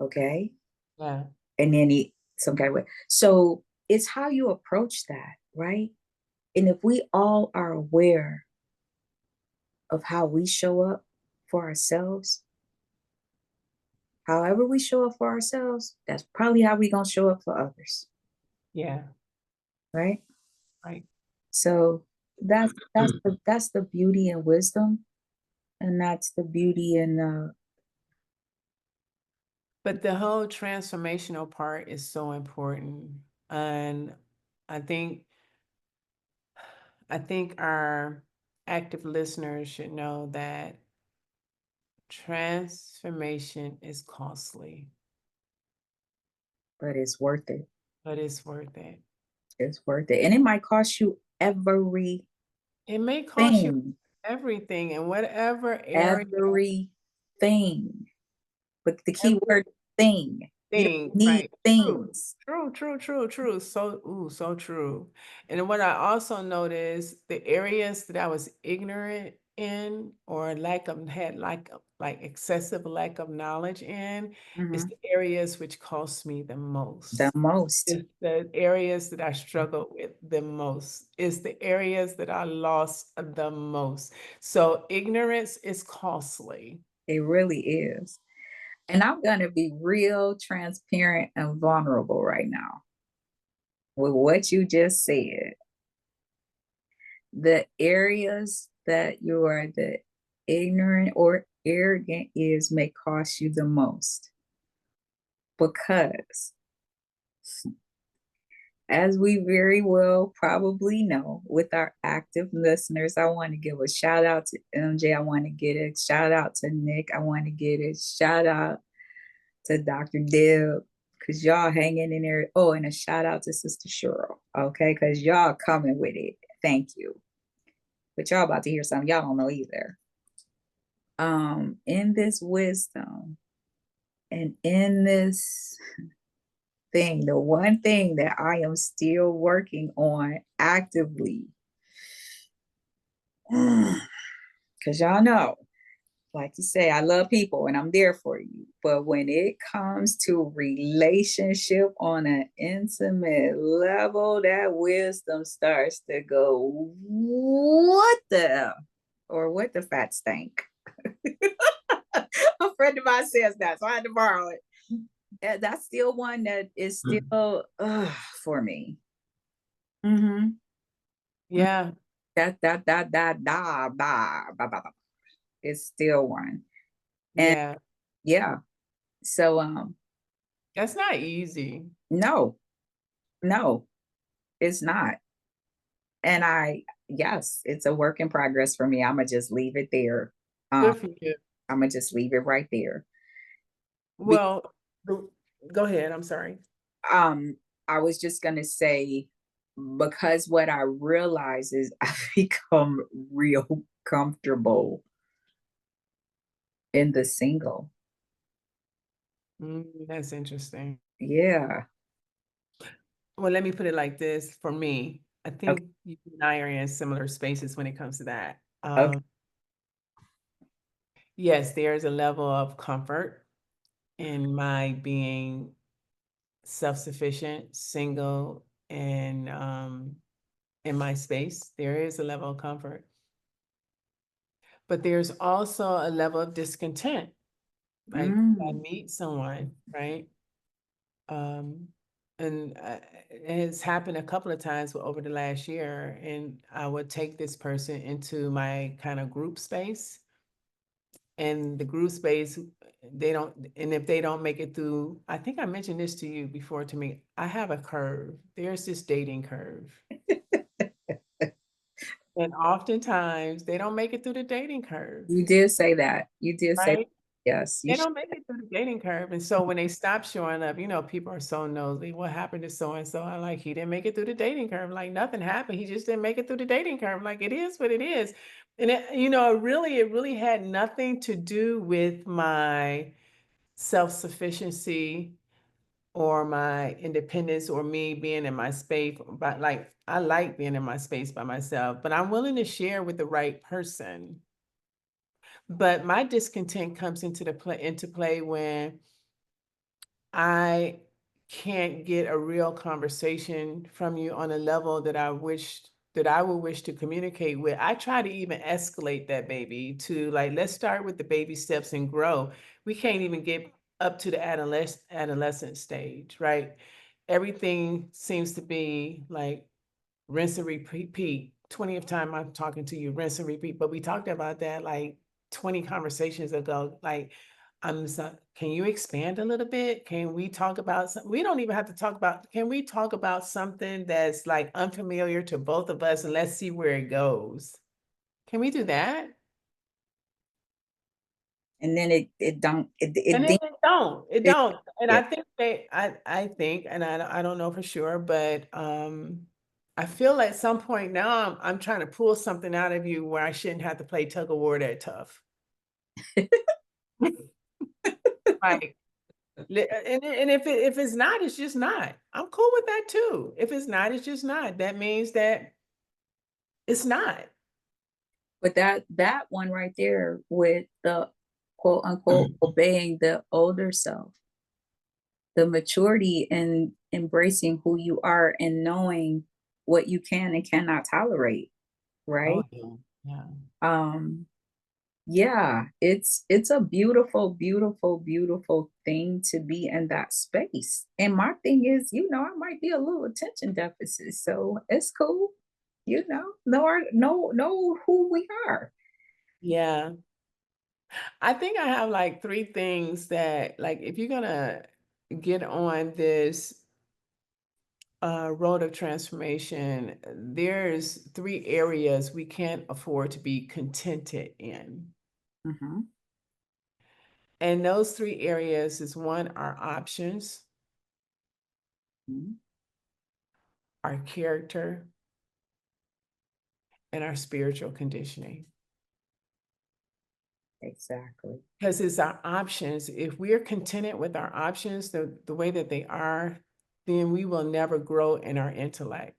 Okay. yeah. And then some kind of way. So it's how you approach that, right? And if we all are aware of how we show up for ourselves, however we show up for ourselves, that's probably how we gonna show up for others, Yeah, right? right. So that's the beauty and wisdom, and that's the beauty and But the whole transformational part is so important. And I think I think our active listeners should know that transformation is costly, but it's worth it. but it's worth it. It's worth it, and it might cost you everything, It may cost you everything in whatever area everything. But the key everything, word thing. You don't need right? True. things. True, true, true, true. So true. And then what I also noticed, the areas that I was ignorant in or lack of had like like excessive lack of knowledge in. It's Mm-hmm. the areas which cost me the The most. most. It's the areas that I struggle with the most. It's the areas that I lost the most. So ignorance is costly. It really is. And I'm going to be real transparent and vulnerable right now with what you just said. The areas that you are the ignorant or arrogant is may cost you the most because, as we very well probably know with our active listeners, I want to give a shout out to MJ. I want to get a shout out to Nick. I want to get a shout out to Dr. Deb, because y'all hanging in there. Oh, and a shout out to Sister Cheryl, okay? Because y'all coming with it. Thank you. But y'all about to hear something y'all don't know either. In this wisdom and in this thing, the one thing that I am still working on actively, because y'all know, like you say, I love people and I'm there for you. But when it comes to relationship on an intimate level, that wisdom starts to go, what the, or what the fat stank. A friend of mine says that, so I had to borrow it. And that's still one that is still for me. Mm-hmm. Yeah. It's still one. And Yeah. yeah. So That's not easy. no, no, it's not. And yes, it's a work in progress for me. I'm gonna just leave it there. Good for you. I'm gonna just leave it right there. Be- Well, go ahead. I'm sorry. um, I was just gonna say, because what I realize is I become real comfortable in the single. That's interesting. Yeah. Well, let me put it like this. For me, I Okay. think you and I are in similar spaces when it comes to that. Okay. Yes, there's a level of comfort in my being self-sufficient, single, and in my space. There is a level of comfort. But there's also a level of discontent. Like I Mm. meet someone, right? Um, and it has happened a couple of times over the last year, and I would take this person into my kind of group space, and the group space, they don't, and if they don't make it through, I think I mentioned this to you before, to me, I have a curve. There's this dating curve. And oftentimes they don't make it through the dating curve, You did say that. You did say, right? yes. They don't make it through the dating curve. And so when they stop showing up, people are so nosy. What happened to so and so? I like, he didn't make it through the dating curve. Like nothing happened. He just didn't make it through the dating curve. Like it is what it is. And it really had nothing to do with my self-sufficiency or my independence or me being in my space. But like I like being in my space by myself, but I'm willing to share with the right person. But my discontent comes into play when I can't get a real conversation from you on a level that I would wish to communicate with. I try to even escalate that baby to like, let's start with the baby steps and grow. We can't even get up to the adolescent stage, right? Everything seems to be like rinse and repeat. 20th time I'm talking to you, rinse and repeat. But we talked about that like 20 conversations ago. Like, can you expand a little bit? Can we talk about something? We don't even have to talk about, can we talk about something that's like unfamiliar to both of us and let's see where it goes? Can we do that? And then it don't And then it it, don't. And yeah. I think, and I don't know for sure, but I feel like at some point now I'm trying to pull something out of you where I shouldn't have to play tug of war that tough. Like, and if it's not, it's just not. I'm cool with that too. If it's not, it's just not. That means that it's not. But that one right there with the quote unquote obeying the older self, the maturity and embracing who you are and knowing what you can and cannot tolerate, Oh, right? yeah. Yeah. Um, yeah, it's a beautiful, beautiful, beautiful thing to be in that space. And my thing is, I might be a little attention deficit, so it's cool. Know who we are. Yeah. I think I have like three things that, like, if you're gonna get on this road of transformation, there's three areas we can't afford to be contented in. Hmm. And those three areas is one, our options, our character, and our spiritual conditioning. Exactly. Because it's our options. If we're contented with our options, the way that they are, then we will never grow in our intellect.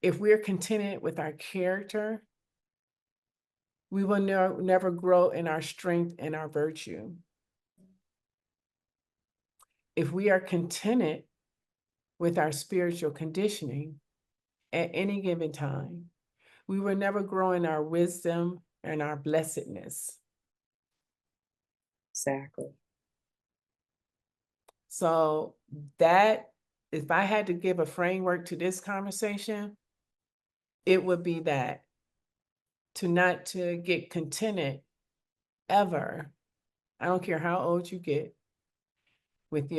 If we're contented with our character, we will never grow in our strength and our virtue. If we are contented with our spiritual conditioning at any given time, we will never grow in our wisdom and our blessedness. Exactly. So that, if I had to give a framework to this conversation, it would be that to not to get contented ever. I don't care how old you get with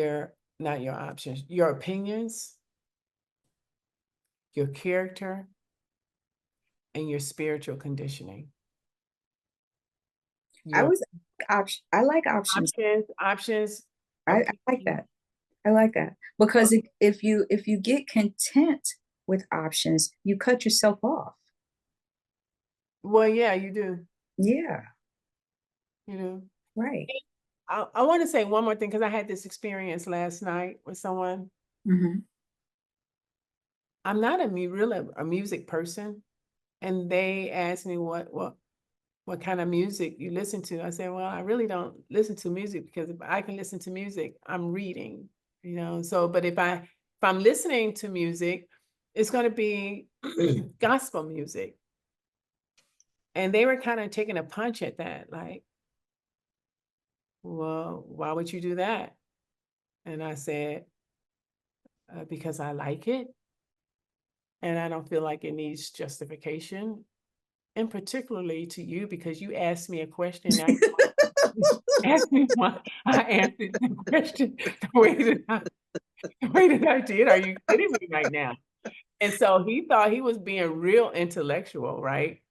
not your options, your opinions, your character, and your spiritual conditioning. I Your was I like options. options, I like opinions. that. I like that because if you get content with options, you cut yourself off. Well, yeah, you do. Yeah, You do. right. I want to say one more thing because I had this experience last night with someone. Hmm. I'm not really a music person, and they asked me what kind of music you listen to. I said, well, I really don't listen to music because if I can listen to music, I'm reading, So, but if I'm listening to music, it's going to be gospel music. And they were kind of taking a punch at that, like, well, why would you do that? And I said, because I like it and I don't feel like it needs justification. And particularly to you, because you asked me a question. Now you asked me why I answered the question the way that I did. Are you kidding me right now? And so he thought he was being real intellectual, right?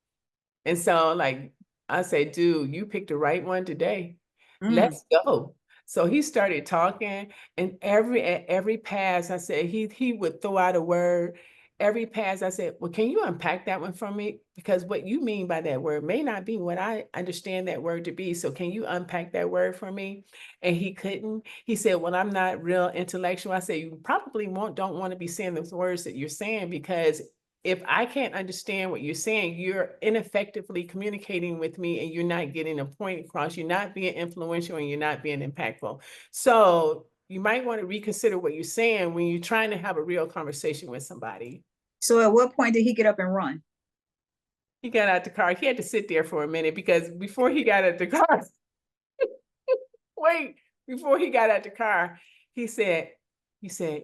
And so, like, I said, dude, you picked the right one today. Mm, Let's go. So he started talking, and at every pass, I said he would throw out a word. Every pass, I said, well, can you unpack that one for me? Because what you mean by that word may not be what I understand that word to be. So can you unpack that word for me? And he couldn't. He said, well, I'm not real intellectual. I said, you probably don't want to be saying those words that you're saying, because if I can't understand what you're saying, you're ineffectively communicating with me and you're not getting a point across. You're not being influential and you're not being impactful. So you might want to reconsider what you're saying when you're trying to have a real conversation with somebody. so at what point did he get up and run? He got out the car. He had to sit there for a minute because before he got out the car, wait, before he got out the car, he said,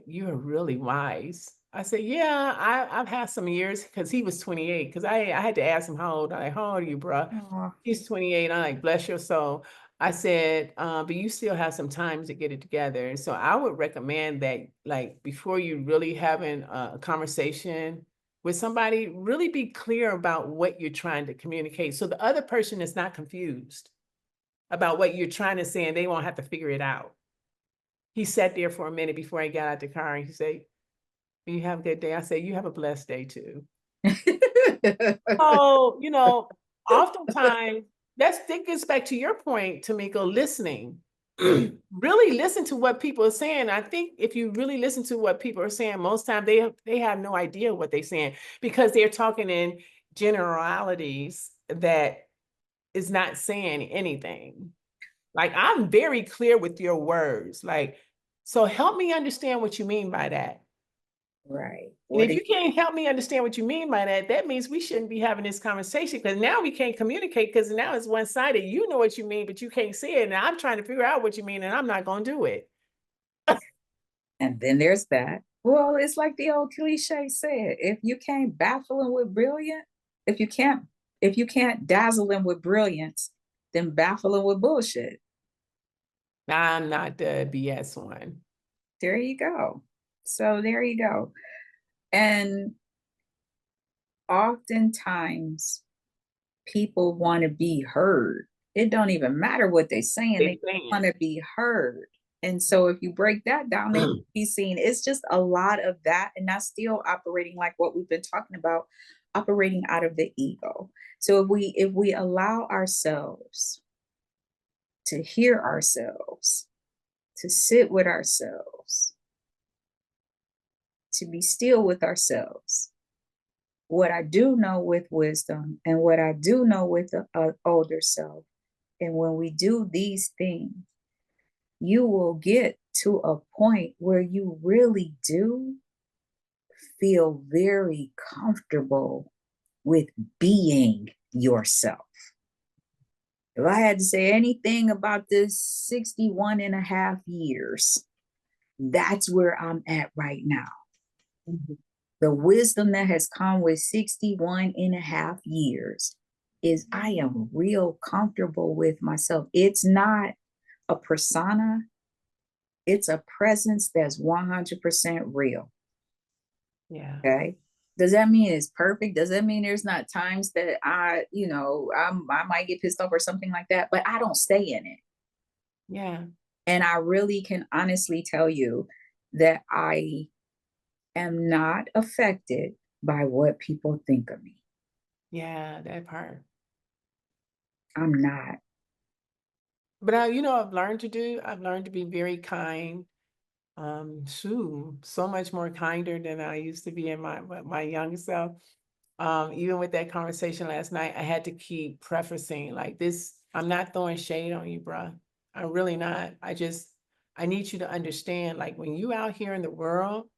you're really wise. I said, yeah, I've had some years, because he was 28. Because I had to ask him how old. I'm like, how old are you, bro? Oh, He's 28. I'm like, bless your soul. I said, but you still have some time to get it together. And so I would recommend that, like, before you really having a conversation with somebody, really be clear about what you're trying to communicate, so the other person is not confused about what you're trying to say and they won't have to figure it out. He sat there for a minute before he got out the car and he said, you have a good day. I said, you have a blessed day too. Oh, oftentimes that gets back to your point, Tamiko, listening. Really listen to what people are saying. I think if you really listen to what people are saying, most times they have no idea what they're saying because they're talking in generalities that is not saying anything. Like, I'm very clear with your words. Like, so help me understand what you mean by that. Right. And What if is you can't help me understand what you mean by that, that means we shouldn't be having this conversation, because now we can't communicate, because now it's one-sided. You know what you mean, but you can't see it. And I'm trying to figure out what you mean, and I'm not going to do it. and then there's that. Well, it's like the old cliche said, if you can't baffle them with brilliant, if you can't dazzle them with brilliance, then baffle them with bullshit. I'm not the BS one. There you go. So there you go. And oftentimes people want to be heard. It don't even matter what they're saying, they want to be heard. And so if you break that down, they be seen. It's just a lot of that. And that's still operating like what we've been talking about, operating out of the ego. So if we allow ourselves to hear ourselves, to sit with ourselves, to be still with ourselves, what I do know with wisdom and what I do know with the older self. And when we do these things, you will get to a point where you really do feel very comfortable with being yourself. If I had to say anything about this 61 and a half years, that's where I'm at right now. Mm-hmm. The wisdom that has come with 61 and a half years is I am real comfortable with myself. It's not a persona, it's a presence that's 100% real. Yeah. Okay. Does that mean it's perfect? Does that mean there's not times that I might get pissed off or something like that? But I don't stay in it. Yeah. And I really can honestly tell you that I am not affected by what people think of me. Yeah, that part. I'm not. But I've learned to be very kind. So much more kinder than I used to be in my young self. Even with that conversation last night, I had to keep prefacing like this. I'm not throwing shade on you, bruh. I'm really not. I need you to understand, like, when you out here in the world,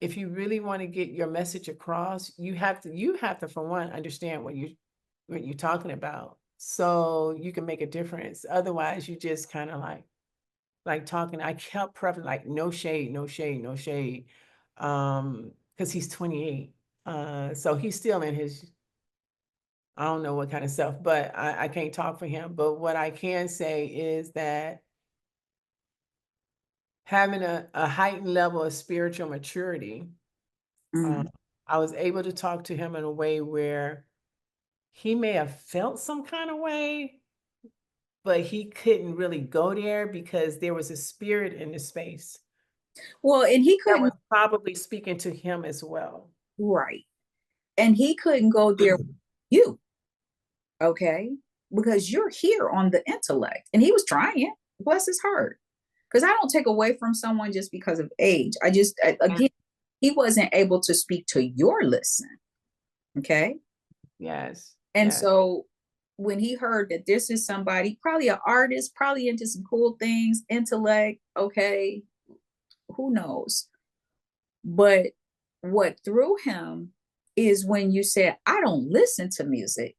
if you really want to get your message across, you have to for one understand what you're talking about, so you can make a difference. Otherwise, you just kind of like talking. I kept prepping like no shade, no shade, no shade. Because he's 28. So he's still in his, I don't know what kind of stuff, but I can't talk for him. But what I can say is that having a heightened level of spiritual maturity, uh, Mm. I was able to talk to him in a way where he may have felt some kind of way, but he couldn't really go there because there was a spirit in the space Well, and he that couldn't, was probably speaking to him as well. right. And he couldn't go there with you, okay? Because you're here on the intellect. And he was trying, bless his heart. Because I don't take away from someone just because of age. Yeah. Again, he wasn't able to speak to your listen, okay? Yes. And Yes. so when he heard that this is somebody, probably an artist, probably into some cool things, intellect, okay, who knows? But what threw him is when you said, I don't listen to music.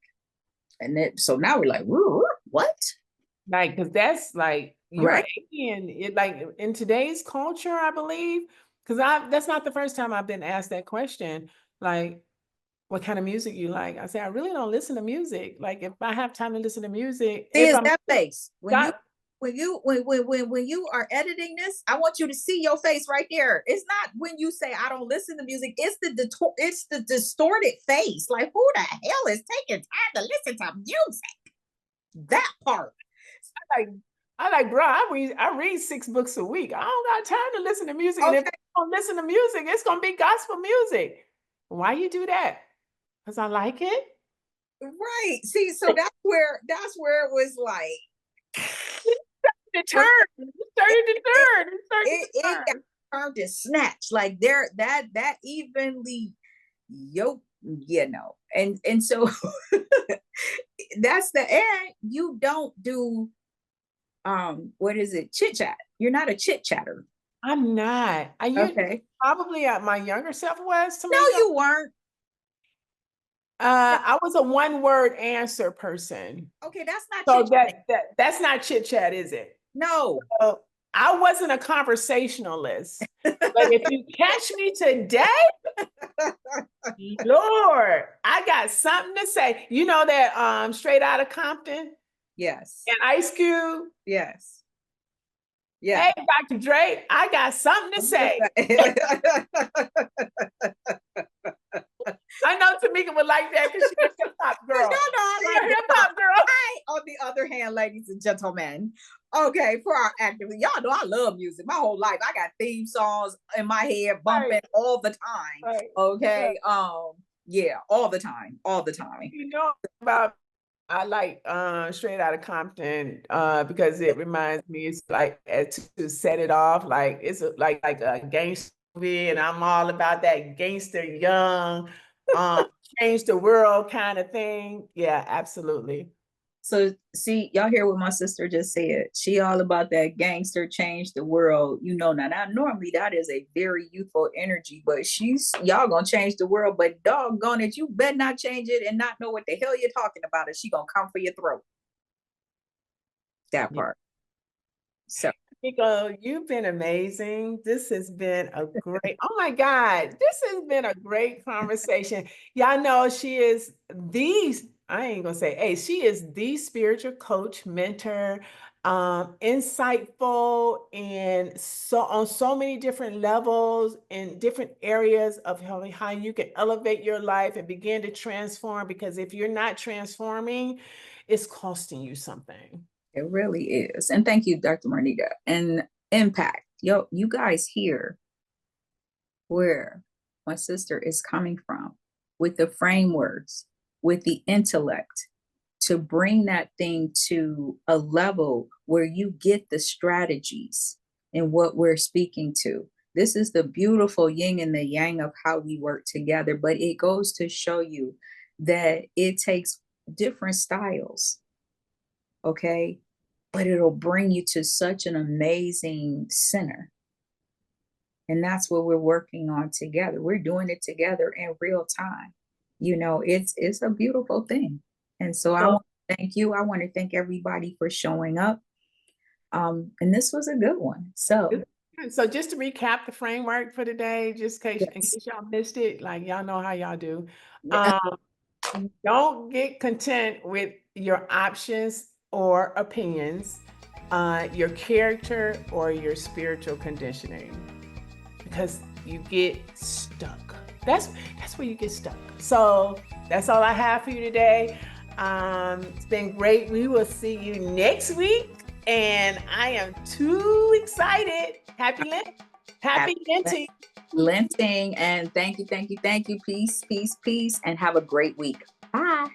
And then, so now we're like, what? Like, because that's like you're Right. alien. It like in today's culture, I believe. Because that's not the first time I've been asked that question. Like, what kind of music you like? I say, I really don't listen to music. Like, if I have time to listen to music, See, if is I'm that face got when you are editing this, I want you to see your face right there. It's not when you say I don't listen to music, it's the distorted face. Like, who the hell is taking time to listen to music? That part. like, bro, I read 6 books a week. I don't got time to listen to music. And if Okay. I don't listen to music, it's gonna be gospel music. Why you do that? Because I like it. Right. See, so that's where it was like The when turn. It started to it turn. It started it, to it got turn. turned to snatch. Like there that evenly yoked and so that's the end. You don't do what is it, chit chat. You're not a chit chatter. I'm not. You Okay. probably my younger self was, No, Tamika. you weren't. I was a one-word answer person. Okay, that's not So chit chat. that's not chit chat, is it? No. So I wasn't a conversationalist. But if you catch me today, Lord, I got something to say. You know that Straight Outta Compton Yes. and Ice Cube? Yes. Yeah. Hey, Dr. Dre, I got something to say. I know Tamika would like that because she's a hip hop girl. Y'all know I She's like a hip hop girl. On the other hand, ladies and gentlemen, okay, for our active, y'all know I love music. My whole life, I got theme songs in my head bumping Right. all the time. Right. Okay, yeah, all the time, all the time. You know about I like Straight Outta Compton because it reminds me it's like to set it off like it's like a gangster movie and I'm all about that gangster young change the world kind of thing. Yeah, absolutely. So see, y'all hear what my sister just said. She all about that gangster change the world. You know, now normally that is a very youthful energy, but y'all gonna change the world, but doggone it, you better not change it and not know what the hell you're talking about, and she gonna come for your throat. That part. So Nico, you've been amazing. This has been a great, oh my God, this has been a great conversation. Y'all know she is I ain't gonna say, hey, she is the spiritual coach, mentor, insightful, and so on so many different levels in different areas of how you can elevate your life and begin to transform. Because if you're not transforming, it's costing you something. it really is. And thank you, Dr. Marnita. And impact. Yo, you guys hear where my sister is coming from with the frameworks, with the intellect to bring that thing to a level where you get the strategies and what we're speaking to. This is the beautiful yin and the yang of how we work together, but it goes to show you that it takes different styles, okay? But it'll bring you to such an amazing center. And that's what we're working on together. We're doing it together in real time. You know, it's a beautiful thing. And so I want to thank you. I want to thank everybody for showing up. And this was a good one. So Just to recap the framework for today, just in yes. case y'all missed it, like y'all know how y'all do. Yeah. Don't get content with your options or opinions, your character or your spiritual conditioning, because you get stuck. That's where you get stuck. So that's all I have for you today. It's been great. We will see you next week. And I am too excited. Happy Lent. Happy Lenting. Lenting. And thank you, thank you, thank you. Peace, peace, peace. And have a great week. Bye.